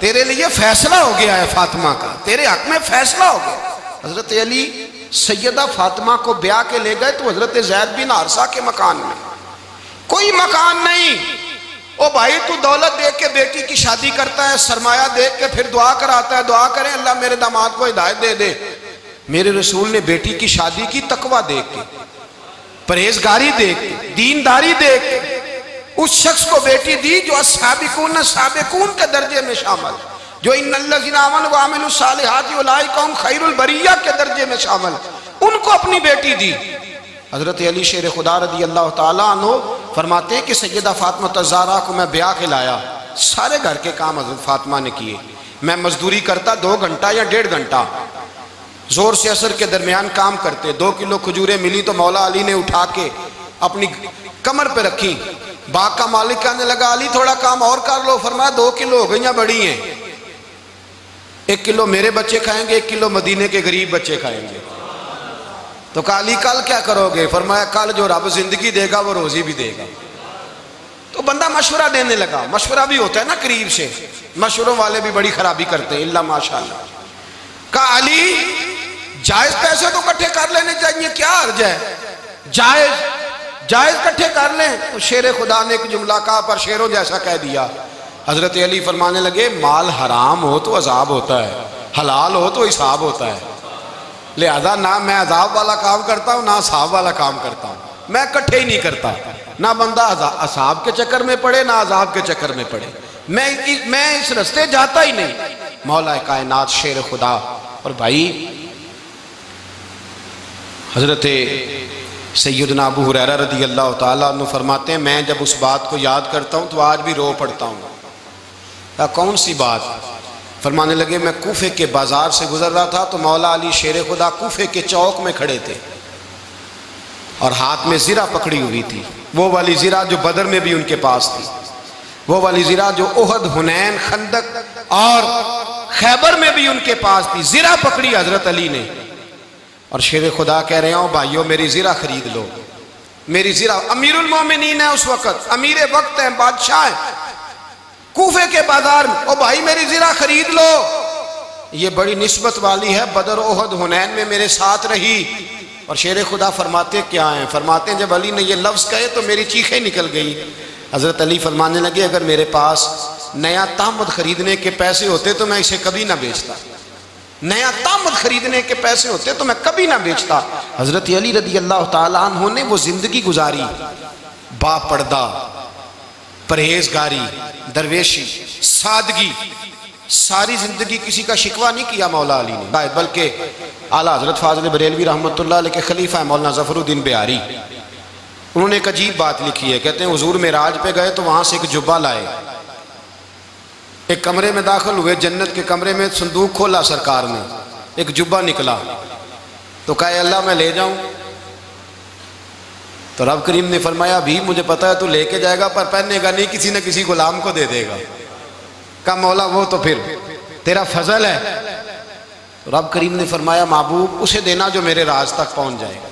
تیرے لیے فیصلہ ہو گیا ہے، فاطمہ کا تیرے حق میں فیصلہ ہو گیا۔ حضرت علی سیدہ فاطمہ کو بیاہ کے لے گئے تو حضرت زید بن حارثہ کے مکان میں، کوئی مکان نہیں۔ او بھائی تو دولت دیکھ کے بیٹی کی شادی کرتا ہے، سرمایہ دیکھ کے پھر دعا کراتا ہے، دعا کریں اللہ میرے داماد کو ہدایت دے دے۔ میرے رسول نے بیٹی کی شادی کی تقوی دیکھ کے، پرہیزگاری دیکھ کے، دینداری دیکھ کے، اس شخص کو بیٹی دی جو السابقون السابقون کے درجے میں شامل، جو ان الذین آمنوا وعملوا الصالحات اولئک هم خیر البریہ کے درجے میں شامل، ان کو اپنی بیٹی دی۔ حضرت علی شیر خدا رضی اللہ تعالیٰ عنہ فرماتے ہیں کہ سیدہ فاطمہ الزہرا کو میں بیاہ کے لایا، سارے گھر کے کام حضرت فاطمہ نے کیے، میں مزدوری کرتا 2 گھنٹہ یا 1.5 گھنٹہ، زور سے عصر کے درمیان کام کرتے، 2 کلو کھجوریں ملی تو مولا علی نے اٹھا کے اپنی کمر پہ رکھی، باغ کا مالک کہنے لگا علی تھوڑا کام اور کر لو، فرمایا 2 کلو ہو گئیں بڑی ہیں، 1 کلو میرے بچے کھائیں گے، 1 کلو مدینے کے غریب بچے کھائیں گے۔ تو کہا علی کل کیا کرو گے؟ فرمایا کل جو رب زندگی دے گا وہ روزی بھی دے گا۔ تو بندہ مشورہ دینے لگا، مشورہ بھی ہوتا ہے نا قریب سے، مشوروں والے بھی بڑی خرابی کرتے ہیں اللہ ماشاءاللہ۔ کہا علی جائز پیسے تو کٹھے کر لینے چاہیے، کیا حرج ہے، جائز کٹھے کر لیں۔ شیر خدا نے ایک جملہ کہا پر شیروں جیسا کہہ دیا۔ حضرت علی فرمانے لگے مال حرام ہو تو عذاب ہوتا ہے، حلال ہو تو حساب ہوتا ہے، لہذا نہ میں عذاب والا کام کرتا ہوں نہ حساب والا کام کرتا ہوں، میں کٹھے ہی نہیں کرتا، نہ بندہ حساب کے چکر میں پڑے نہ عذاب کے چکر میں پڑے، میں اس رستے جاتا ہی نہیں۔ مولا کائنات شیر خدا۔ اور بھائی حضرت سیدنا ابو ہریرہ رضی اللہ تعالیٰ عنہ فرماتے ہیں میں جب اس بات کو یاد کرتا ہوں تو آج بھی رو پڑتا ہوں۔ کون سی بات؟ فرمانے لگے میں کوفے کے بازار سے گزر رہا تھا تو مولا علی شیر خدا کوفے کے چوک میں کھڑے تھے اور ہاتھ میں زرہ پکڑی ہوئی تھی، وہ والی زرہ جو بدر میں بھی ان کے پاس تھی، وہ والی زرہ جو احد، حنین، خندق اور خیبر میں بھی ان کے پاس تھی، زرہ پکڑی حضرت علی نے اور شیر خدا کہہ رہے ہوں بھائیو میری زرہ خرید لو، میری زرہ، امیر المومنین ہے اس وقت، امیر وقت ہیں، بادشاہ ہیں، کوفے کے بازار میں، او بھائی میری زرہ خرید لو، یہ بڑی نسبت والی ہے، بدر، احد، حنین میں میرے ساتھ رہی۔ اور شیر خدا فرماتے کیا ہیں؟ فرماتے ہیں جب علی نے یہ لفظ کہے تو میری چیخیں نکل گئی۔ حضرت علی فرمانے لگے اگر میرے پاس نیا تامد خریدنے کے پیسے ہوتے تو میں اسے کبھی نہ بیچتا، نیا تامد خریدنے کے پیسے ہوتے تو میں کبھی نہ بیچتا۔ حضرت علی رضی اللہ تعالیٰ عنہ نے وہ زندگی گزاری، با پردہ، پرہیزگاری، درویشی، سادگی، ساری زندگی کسی کا شکوہ نہیں کیا مولا علی نے، بلکہ اعلیٰ حضرت فاضل بریلوی رحمۃ اللہ علیہ کے خلیفہ مولانا ظفر الدین بہاری، انہوں نے ایک عجیب بات لکھی ہے، کہتے ہیں حضور معراج پہ گئے تو وہاں سے ایک جبہ لائے، ایک کمرے میں داخل ہوئے، جنت کے کمرے میں، صندوق کھولا سرکار نے، ایک جبہ نکلا تو کہا اے اللہ میں لے جاؤں؟ تو رب کریم نے فرمایا بھی مجھے پتا ہے تو لے کے جائے گا پر پہننے گا نہیں، کسی نہ کسی غلام کو دے دے گا۔ کہا مولا وہ تو پھر تیرا فضل ہے۔ تو رب کریم نے فرمایا محبوب اسے دینا جو میرے راز تک پہنچ جائے گا،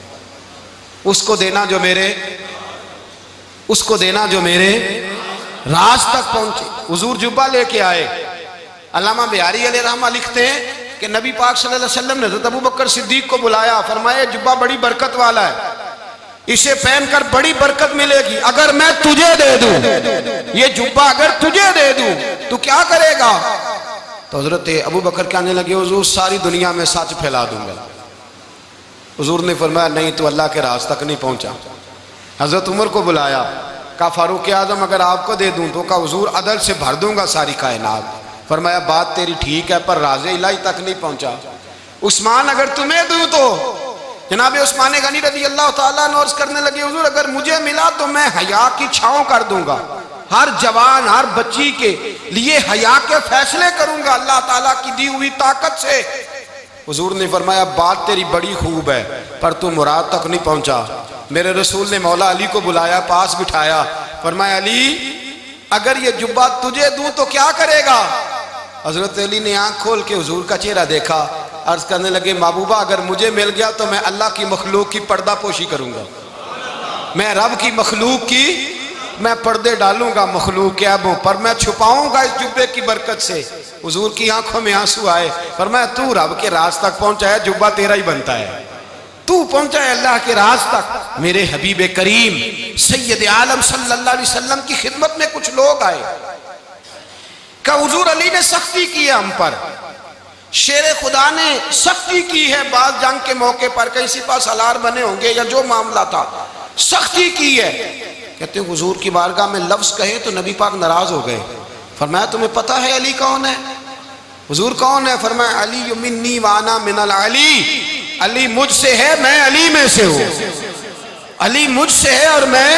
اس کو دینا جو میرے راز تک پہنچے۔ حضور جبہ لے کے آئے۔ علامہ بہاری علیہ رحمہ لکھتے ہیں کہ نبی پاک صلی اللہ علیہ وسلم نے حضرت ابوبکر صدیق کو بلایا، فرمایا جبہ بڑی برکت والا ہے، اسے پہن کر بڑی برکت ملے گی، اگر میں تجھے دے دوں، یہ جبہ اگر تجھے دے دوں تو کیا کرے گا؟ تو حضرت ابوبکر کہنے لگے حضور ساری دنیا میں سچ پھیلا دوں گا۔ حضور نے فرمایا نہیں تو اللہ کے راز تک نہیں پہنچا۔ حضرت عمر کو بلایا، کہا فاروق اعظم اگر آپ کو دے دوں تو کہا حضور عدل سے بھر دوں گا ساری کائنات۔ فرمایا بات تیری ٹھیک ہے پر راز الہی تک نہیں پہنچا۔ عثمان اگر تمہیں دوں تو جناب عثمان غنی رضی اللہ تعالیٰ عنہ عرض کرنے لگے حضور اگر مجھے ملا تو میں حیا کی چھاؤں کر دوں گا، ہر جوان ہر بچی کے لیے حیا کے فیصلے کروں گا اللہ تعالیٰ کی دی ہوئی طاقت سے۔ حضور نے فرمایا بات تیری بڑی خوب ہے پر تو مراد تک نہیں پہنچا۔ میرے رسول نے مولا علی کو بلایا، پاس بٹھایا، فرمایا علی اگر یہ جبہ تجھے دوں تو کیا کرے گا؟ حضرت علی نے آنکھ کھول کے حضور کا چہرہ دیکھا، عرض کرنے لگے محبوبہ اگر مجھے مل گیا تو میں اللہ کی مخلوق کی پردہ پوشی کروں گا، میں رب کی مخلوق کی میں پردے ڈالوں گا مخلوق کے عیبوں پر، میں چھپاؤں گا اس جبے کی برکت سے۔ حضور کی آنکھوں میں آنسو آئے، فرمایا تو رب کے راز تک پہنچا ہے، جبہ تیرا ہی بنتا ہے، تو پہنچا ہے اللہ کے راز تک۔ میرے حبیب کریم سید عالم صلی اللہ علیہ وسلم کی خدمت میں کچھ لوگ آئے کہ حضور علی نے سختی کی ہے ہم پر، شیر خدا نے سختی کی ہے، بعض جنگ کے موقع پر کہیں سپہ سالار بنے ہوں گے یا جو معاملہ تھا سختی کی ہے۔ کہتے ہیں حضور کی بارگاہ میں لفظ کہے تو نبی پاک ناراض ہو گئے۔ فرمایا تمہیں پتہ ہے علی کون ہے؟ حضور کون ہے؟ فرمایا علی منی وانا من العلی، علی مجھ سے ہے میں علی میں سے ہوں، علی مجھ سے ہے اور میں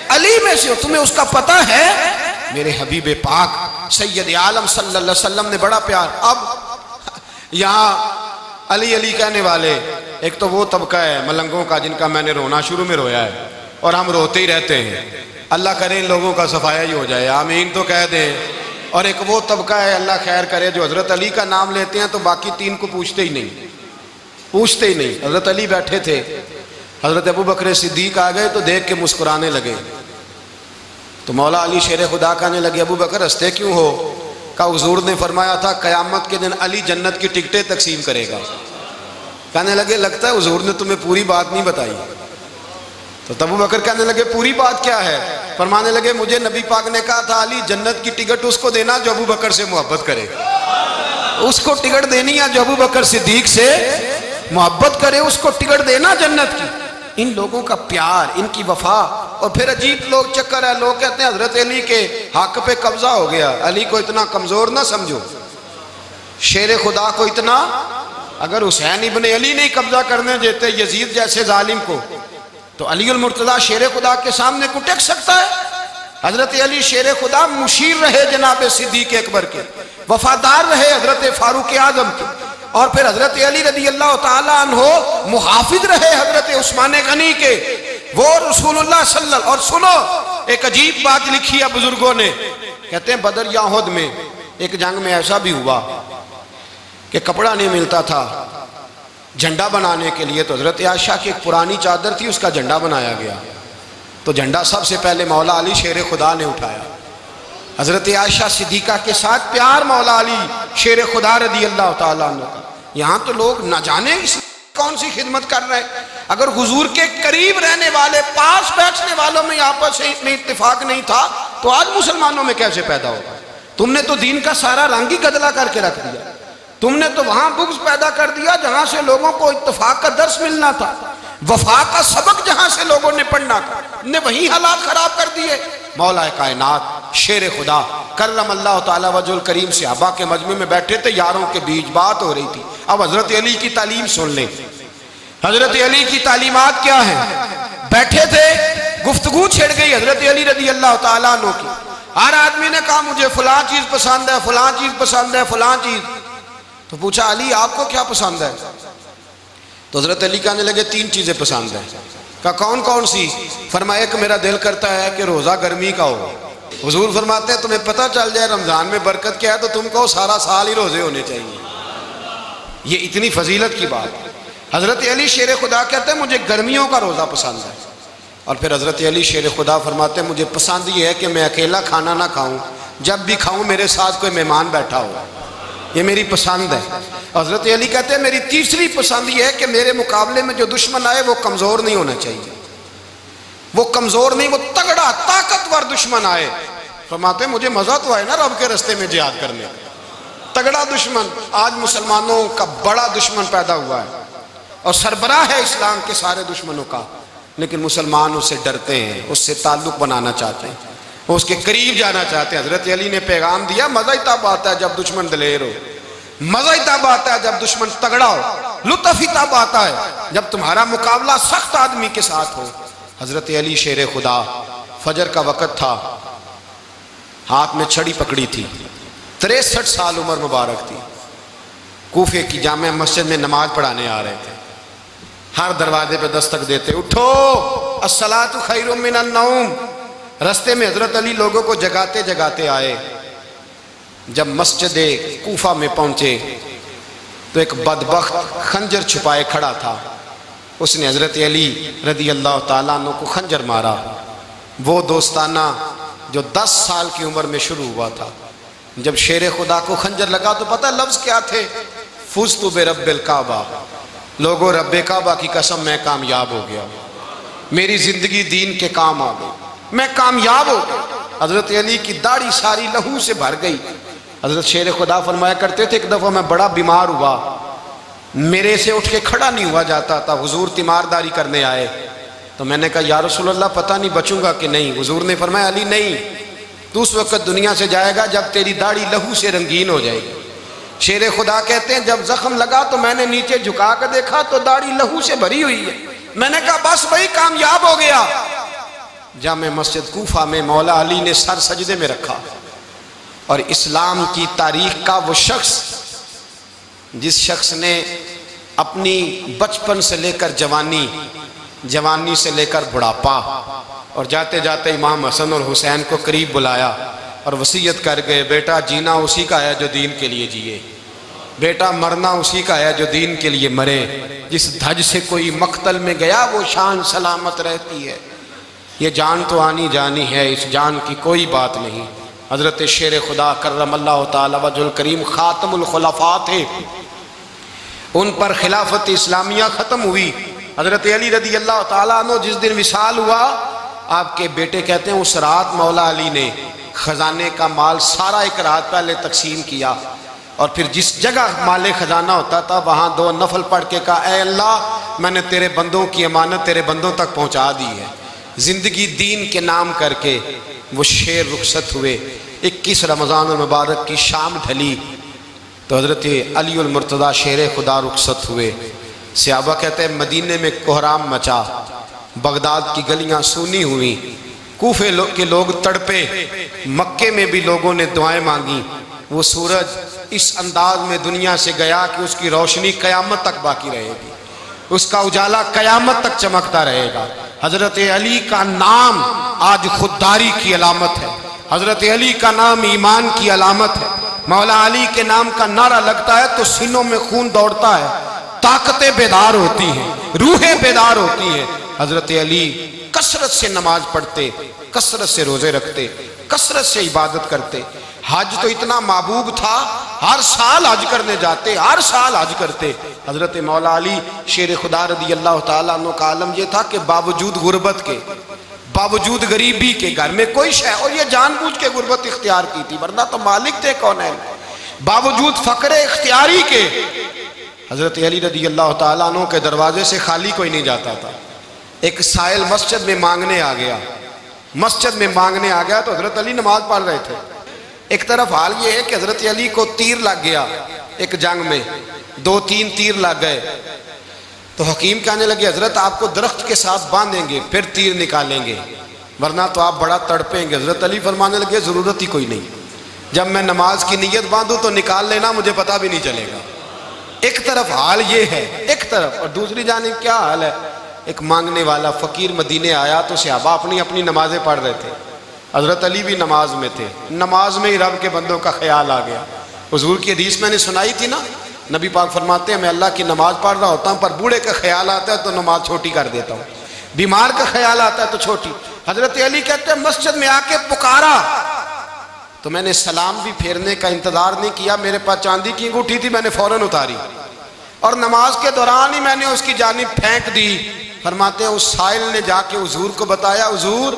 علی میں سے ہوں، تمہیں اس کا پتہ ہے؟ میرے حبیب پاک سید عالم صلی اللہ علیہ وسلم نے بڑا پیار۔ اب یہاں علی علی کہنے والے ایک تو وہ طبقہ ہے ملنگوں کا جن کا میں نے رونا شروع میں رویا ہے اور ہم روتے ہی رہتے ہیں، اللہ کرے ان لوگوں کا صفایا ہی ہو جائے، آمین تو کہہ دیں۔ اور ایک وہ طبقہ ہے اللہ خیر کرے جو حضرت علی کا نام لیتے ہیں تو باقی تین کو پوچھتے ہی نہیں۔ حضرت علی بیٹھے تھے، حضرت ابوبکر صدیق آ گئے تو دیکھ کے مسکرانے لگے، تو مولا علی شیر خدا کہنے لگے ابوبکر ہنستے کیوں ہو؟ کہا حضور نے فرمایا تھا قیامت کے دن علی جنت کی ٹکٹیں تقسیم کرے گا۔ کہنے لگے لگتا ہے حضور نے تمہیں پوری بات نہیں بتائی۔ تو ابوبکر کہنے لگے پوری بات کیا ہے؟ فرمانے لگے مجھے نبی پاک نے کہا تھا علی جنت کی ٹکٹ اس کو دینا جو ابوبکر سے محبت کرے، اس کو ٹکٹ دینی ہے جو ابوبکر صدیق سے محبت کرے، اس کو ٹکٹ دینا جنت کی۔ ان لوگوں کا پیار، ان کی وفا۔ اور پھر عجیب لوگ چکر ہے، لوگ کہتے ہیں حضرت علی کے حق پہ قبضہ ہو گیا، علی کو اتنا کمزور نہ سمجھو، شیر خدا کو اتنا، اگر حسین ابن علی نہیں قبضہ کرنے دیتے یزید جیسے ظالم کو تو علی المرتضیٰ شیر خدا کے سامنے کو ٹک سکتا ہے؟ حضرت علی شیر خدا مشیر رہے جناب صدیق اکبر کے، وفادار رہے حضرت فاروق اعظم کے، اور پھر حضرت علی رضی اللہ تعالیٰ عنہ محافظ رہے حضرت عثمان غنی کے، وہ رسول اللہ صلی اللہ علیہ وسلم۔ اور سنو ایک عجیب بات لکھی ہے بزرگوں نے، کہتے ہیں بدر یا احد میں ایک جنگ میں ایسا بھی ہوا کہ کپڑا نہیں ملتا تھا جھنڈا بنانے کے لیے، تو حضرت عائشہ کی ایک پرانی چادر تھی اس کا جھنڈا بنایا گیا، تو جھنڈا سب سے پہلے مولا علی شیر خدا نے اٹھایا۔ حضرت عائشہ صدیقہ کے ساتھ پیار مولا علی شیر خدا رضی اللہ تعالیٰ عنہ کا۔ یہاں تو لوگ نہ جانے اس کون سی خدمت کر رہے ہیں۔ اگر حضور کے قریب رہنے والے پاس بیٹھنے والوں میں آپس میں اتفاق نہیں تھا تو آج مسلمانوں میں کیسے پیدا ہوگا؟ تم نے تو دین کا سارا رنگ ہی گدلا کر کے رکھ دیا، تم نے تو وہاں بغض پیدا کر دیا جہاں سے لوگوں کو اتفاق کا درس ملنا تھا، وفا کا سبق جہاں سے لوگوں نے پڑھنا تھا، نے وہی حالات خراب کر دیے۔ مولا کائنات شیر خدا کرم اللہ تعالیٰ وجہ الکریم صحابہ کے مجمع میں بیٹھے تھے، یاروں کے بیچ بات ہو رہی تھی۔ اب حضرت علی کی تعلیم سن لیں، حضرت علی کی تعلیمات کیا ہیں؟ بیٹھے تھے، گفتگو چھڑ گئی حضرت علی رضی اللہ تعالیٰ عنہ کی۔ ہر آدمی نے کہا مجھے فلاں چیز پسند ہے، فلاں چیز پسند ہے، فلاں چیز. تو پوچھا علی آپ کو کیا پسند ہے؟ تو حضرت علی کہنے لگے 3 چیزیں پسند ہیں. کہا کون کون سی؟ فرمایا ایک میرا دل کرتا ہے کہ روزہ گرمی کا ہو. حضور فرماتے ہیں تمہیں پتہ چل جائے رمضان میں برکت کیا ہے تو تم کہو سارا سال ہی روزے ہونے چاہیے. یہ اتنی فضیلت کی بات. حضرت علی شیر خدا کہتے ہیں مجھے گرمیوں کا روزہ پسند ہے. اور پھر حضرت علی شیر خدا فرماتے ہیں مجھے پسند یہ ہے کہ میں اکیلا کھانا نہ کھاؤں، جب بھی کھاؤں میرے ساتھ کوئی مہمان بیٹھا ہو. یہ میری پسند ہے. حضرت علی کہتے ہیں میری تیسری پسند یہ ہے کہ میرے مقابلے میں جو دشمن آئے وہ کمزور نہیں ہونا چاہیے. وہ کمزور نہیں، وہ تگڑا طاقتور دشمن آئے. فرماتے ہیں مجھے مزہ تو آئے نا رب کے رستے میں جہاد کرنے کا. تگڑا دشمن. آج مسلمانوں کا بڑا دشمن پیدا ہوا ہے اور سربراہ ہے اسلام کے سارے دشمنوں کا، لیکن مسلمان اس سے ڈرتے ہیں، اس سے تعلق بنانا چاہتے ہیں، وہ اس کے قریب جانا چاہتے ہیں. حضرت علی نے پیغام دیا مزہ ہی تب آتا ہے جب دشمن دلیر ہو، مزہ ہی تب آتا ہے جب دشمن تگڑا ہو، لطف ہی تب آتا ہے جب تمہارا مقابلہ سخت آدمی کے ساتھ ہو. حضرت علی شیر خدا، فجر کا وقت تھا، ہاتھ میں چھڑی پکڑی تھی، 63 سال عمر مبارک تھی. کوفے کی جامع مسجد میں نماز پڑھانے آ رہے تھے. ہر دروازے پہ دستک دیتے اٹھو الصلاۃ خیر من النوم. رستے میں حضرت علی لوگوں کو جگاتے جگاتے آئے. جب مسجد کوفہ میں پہنچے تو ایک بدبخت خنجر چھپائے کھڑا تھا. اس نے حضرت علی رضی اللہ تعالیٰ عنہ کو خنجر مارا. وہ دوستانہ جو 10 سال کی عمر میں شروع ہوا تھا. جب شیر خدا کو خنجر لگا تو پتہ لفظ کیا تھے؟ فزت برب الکعبہ. لوگوں رب کعبہ کی قسم میں کامیاب ہو گیا، میری زندگی دین کے کام آ گئی، میں کامیاب ہو گیا. حضرت علی کی داڑھی ساری لہو سے بھر گئی. حضرت شیر خدا فرمایا کرتے تھے ایک دفعہ میں بڑا بیمار ہوا، میرے سے اٹھ کے کھڑا نہیں ہوا جاتا تھا. حضور تیمارداری کرنے آئے تو میں نے کہا یا رسول اللہ پتہ نہیں بچوں گا کہ نہیں. حضور نے فرمایا علی نہیں، تو اس وقت دنیا سے جائے گا جب تیری داڑھی لہو سے رنگین ہو جائے گی. شیر خدا کہتے ہیں جب زخم لگا تو میں نے نیچے جھکا کر دیکھا تو داڑھی لہو سے بھری ہوئی ہے. میں نے کہا بس بھائی کامیاب ہو گیا. جامع مسجد کوفہ میں مولا علی نے سر سجدے میں رکھا اور اسلام کی تاریخ کا وہ شخص جس شخص نے اپنی بچپن سے لے کر جوانی سے لے کر بڑھاپا اور جاتے جاتے امام حسن اور حسین کو قریب بلایا اور وصیت کر گئے بیٹا جینا اسی کا ہے جو دین کے لیے جیے، بیٹا مرنا اسی کا ہے جو دین کے لیے مرے. جس دھج سے کوئی مقتل میں گیا وہ شان سلامت رہتی ہے. یہ جان تو آنی جانی ہے، اس جان کی کوئی بات نہیں. حضرت شیر خدا کرم اللہ تعالی وجہ الکریم خاتم الخلفاء تھے، ان پر خلافت اسلامیہ ختم ہوئی. حضرت علی رضی اللہ تعالیٰ عنہ جس دن وصال ہوا، آپ کے بیٹے کہتے ہیں اس رات مولا علی نے خزانے کا مال سارا ایک رات پہلے تقسیم کیا اور پھر جس جگہ مال خزانہ ہوتا تھا وہاں 2 نفل پڑھ کے کہا اے اللہ میں نے تیرے بندوں کی امانت تیرے بندوں تک پہنچا دی ہے. زندگی دین کے نام کر کے وہ شیر رخصت ہوئے. 21 رمضان المبارک کی شام ڈھلی تو حضرت علی المرتضیٰ شیر خدا رخصت ہوئے. صحابہ کہتے ہیں مدینے میں کوہرام مچا، بغداد کی گلیاں سونی ہوئیں، کوفے کے لوگ تڑپے، مکے میں بھی لوگوں نے دعائیں مانگی. وہ سورج اس انداز میں دنیا سے گیا کہ اس کی روشنی قیامت تک باقی رہے گی، اس کا اجالا قیامت تک چمکتا رہے گا. حضرت علی کا نام آج خودداری کی علامت ہے، حضرت علی کا نام ایمان کی علامت ہے. مولا علی کے نام کا نعرہ لگتا ہے تو سینوں میں خون دوڑتا ہے، طاقتیں بیدار ہوتی ہیں، روحیں بیدار ہوتی ہیں. حضرت علی کثرت سے نماز پڑھتے، کثرت سے روزے رکھتے، کثرت سے عبادت کرتے. حج تو اتنا محبوب تھا، ہر سال حج کرنے جاتے، ہر سال حج کرتے. حضرت مولا علی شیر خدا رضی اللہ تعالیٰ عنہ کا عالم یہ تھا کہ باوجود غربت کے، باوجود غریبی کے، گھر میں کوئی شے، اور یہ جان بوجھ کے غربت اختیار کی تھی ورنہ تو مالک تھے کونین، باوجود فقر اختیاری کے حضرت علی رضی اللہ تعالیٰ عنہ کے دروازے سے خالی کوئی نہیں جاتا تھا. ایک سائل مسجد میں مانگنے آ گیا، مسجد میں مانگنے آ گیا تو حضرت علی نماز پڑھ رہے تھے. ایک طرف حال یہ ہے کہ حضرت علی کو تیر لگ گیا، ایک جنگ میں 2-3 تیر لگ گئے تو حکیم کہنے لگے حضرت آپ کو درخت کے ساتھ باندھیں گے پھر تیر نکالیں گے. ورنہ تو آپ بڑا تڑپیں گے۔ حضرت علی فرمانے لگے ضرورت ہی کوئی نہیں، جب میں نماز کی نیت باندھوں تو نکال لینا، مجھے پتہ بھی نہیں چلے گا۔ ایک طرف حال یہ ہے، ایک طرف، اور دوسری جانب کیا حال ہے؟ ایک مانگنے والا فقیر مدینے آیا تو صحابہ اپنی اپنی نمازیں پڑھ رہے تھے، حضرت علی بھی نماز میں تھے، نماز میں ہی رب کے بندوں کا خیال آ گیا۔ حضور کی حدیث میں نے سنائی تھی نا، نبی پاک فرماتے ہیں میں اللہ کی نماز پڑھ رہا ہوتا ہوں، پر بوڑھے کا خیال آتا ہے تو نماز چھوٹی کر دیتا ہوں، بیمار کا خیال آتا ہے تو چھوٹی۔ حضرت علی کہتے ہیں مسجد میں آ کے پکارا تو میں نے سلام بھی پھیرنے کا انتظار نہیں کیا، میرے پاس چاندی کی انگوٹھی تھی، میں نے فوراً اتاری اور نماز کے دوران ہی میں نے اس کی جانب پھینک دی۔ فرماتے ہیں اس سائل نے جا کے حضور کو بتایا، حضور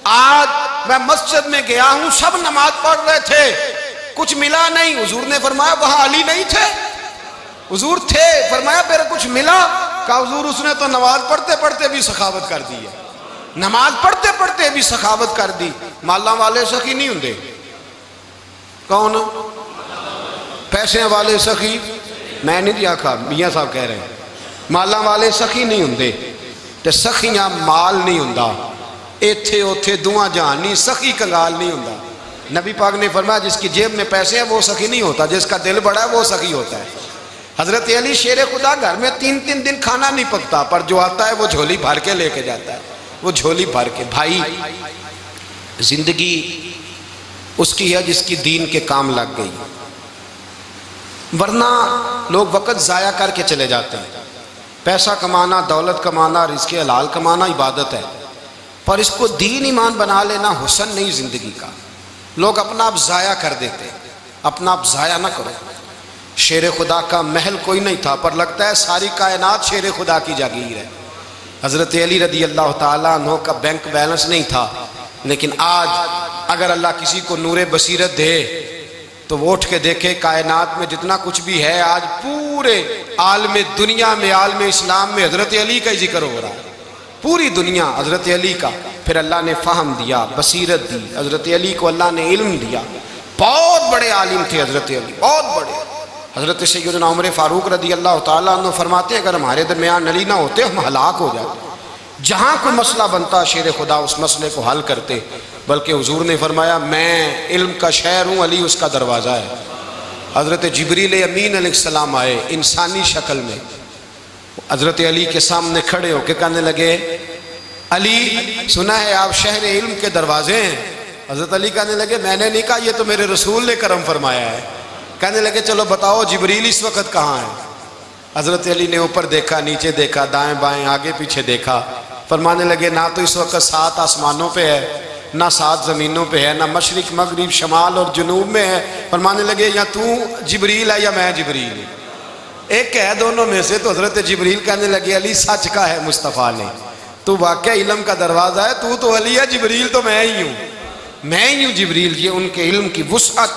آج میں مسجد میں گیا ہوں، سب نماز پڑھ رہے تھے، کچھ ملا نہیں۔ حضور نے فرمایا وہاں علی نہیں تھے؟ حضور تھے۔ فرمایا پھر کچھ ملا؟ کہا حضور اس نے تو نماز پڑھتے پڑھتے بھی سخاوت کر دی ہے، نماز پڑھتے پڑھتے بھی سخاوت کر دی۔ مالاں والے سخی نہیں ہوندے؟ کون؟ پیسے والے سخی؟ میں نہیں دیا کھا، میاں صاحب کہہ رہے ہیں مالاں والے سخی نہیں ہوندے، تے سخیاں مال نہیں ہوندا، ایتھے اوتھے دعا جہان نہیں، سخی کنگال نہیں ہوندا۔ نبی پاک نے فرمایا جس کی جیب میں پیسے ہیں وہ سخی نہیں ہوتا، جس کا دل بڑا ہے وہ سخی ہوتا ہے۔ حضرت علی شیر خدا گھر میں 3 دن کھانا نہیں پکتا، پر جو آتا ہے وہ جھولی بھر کے لے کے جاتا ہے، وہ جھولی بھر کے۔ بھائی زندگی اس کی ہے جس کی دین کے کام لگ گئی، ورنہ لوگ وقت ضائع کر کے چلے جاتے ہیں۔ پیسہ کمانا، دولت کمانا، رزق حلال کمانا عبادت ہے، پر اس کو دین ایمان بنا لینا حسن نہیں زندگی کا۔ لوگ اپنا آپ ضائع کر دیتے، اپنا آپ ضائع نہ کرو۔ شیر خدا کا محل کوئی نہیں تھا، پر لگتا ہے ساری کائنات شیر خدا کی جاگیر ہے۔ حضرت علی رضی اللہ تعالیٰ عنہ کا بینک بیلنس نہیں تھا، لیکن آج اگر اللہ کسی کو نور بصیرت دے تو وہ اٹھ کے دیکھے کائنات میں جتنا کچھ بھی ہے، آج پورے عالم دنیا میں، عالم اسلام میں حضرت علی کا ہی ذکر ہو رہا ہے، پوری دنیا حضرت علی کا۔ پھر اللہ نے فہم دیا، بصیرت دی، حضرت علی کو اللہ نے علم دیا، بہت بڑے عالم تھے حضرت علی، بہت بڑے۔ حضرت سیدنا عمر فاروق رضی اللہ تعالیٰ عنہ فرماتے ہیں اگر ہمارے درمیان علی نہ ہوتے ہم ہلاک ہو جاتے، جہاں کوئی مسئلہ بنتا شیر خدا اس مسئلے کو حل کرتے، بلکہ حضور نے فرمایا میں علم کا شہر ہوں، علی اس کا دروازہ ہے۔ حضرت جبریل امین علیہ السلام آئے انسانی شکل میں، حضرت علی کے سامنے کھڑے ہو کے کہنے لگے علی سنا ہے آپ شہر علم کے دروازے ہیں؟ حضرت علی کہنے لگے میں نے نہیں کہا، یہ تو میرے رسول نے کرم فرمایا ہے۔ کہنے لگے چلو بتاؤ جبریل اس وقت کہاں ہے؟ حضرت علی نے اوپر دیکھا، نیچے دیکھا، دائیں بائیں آگے پیچھے دیکھا، فرمانے لگے نہ تو اس وقت 7 آسمانوں پہ ہے، نہ 7 زمینوں پہ ہے، نہ مشرق مغرب شمال اور جنوب میں ہے۔ فرمانے لگے یا تو جبریل ہے یا میں جبریل ہوں، ایک ہے دونوں میں سے۔ تو حضرت جبریل کہنے لگے علی سچ کا ہے مصطفیٰ نے، تو واقعہ علم کا دروازہ ہے، تو علی ہے، جبریل تو میں ہی ہوں، میں ہی ہوں جبریل۔ یہ ان کے علم کی وسعت،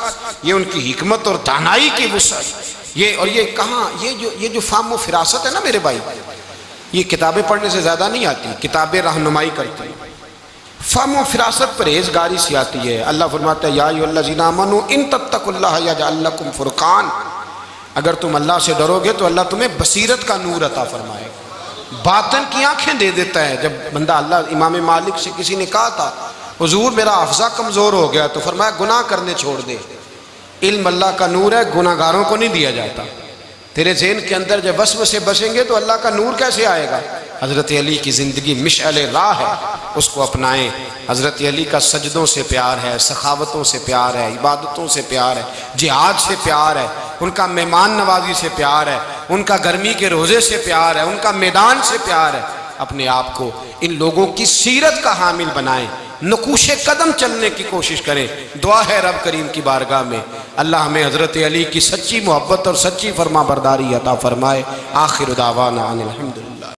یہ ان کی حکمت اور دانائی کی وسعت، یہ کہاں یہ جو فہم و فراست ہے نا میرے بھائی، یہ کتابیں پڑھنے سے زیادہ نہیں آتی، کتابیں رہنمائی کرتی ہیں۔ فہم و فراست پرہیزگاری سے آتی ہے۔ اللہ فرماتا ہے یا ایھا الذین آمنوا ان تتقوا اللہ یجعل لکم فرقان، اگر تم اللہ سے ڈرو گے تو اللہ تمہیں بصیرت کا نور عطا فرمائے گا، باطن کی آنکھیں دے دیتا ہے۔ جب بندہ اللہ، امام مالک سے کسی نے کہا تھا حضور میرا حافظہ کمزور ہو گیا، تو فرمایا گناہ کرنے چھوڑ دے، علم اللہ کا نور ہے، گناہ گاروں کو نہیں دیا جاتا۔ تیرے ذہن کے اندر جب وسوسے بسیں گے تو اللہ کا نور کیسے آئے گا؟ حضرت علی کی زندگی مشعل راہ ہے، اس کو اپنائیں۔ حضرت علی کا سجدوں سے پیار ہے، سخاوتوں سے پیار ہے، عبادتوں سے پیار ہے، جہاد سے پیار ہے، ان کا مہمان نوازی سے پیار ہے، ان کا گرمی کے روزے سے پیار ہے، ان کا میدان سے پیار ہے۔ اپنے آپ کو ان لوگوں کی سیرت کا حامل بنائیں، نقوش قدم چلنے کی کوشش کریں۔ دعا ہے رب کریم کی بارگاہ میں اللہ ہمیں حضرت علی کی سچی محبت اور سچی فرما برداری عطا فرمائے۔ آخر دعوانا ان الحمدللہ۔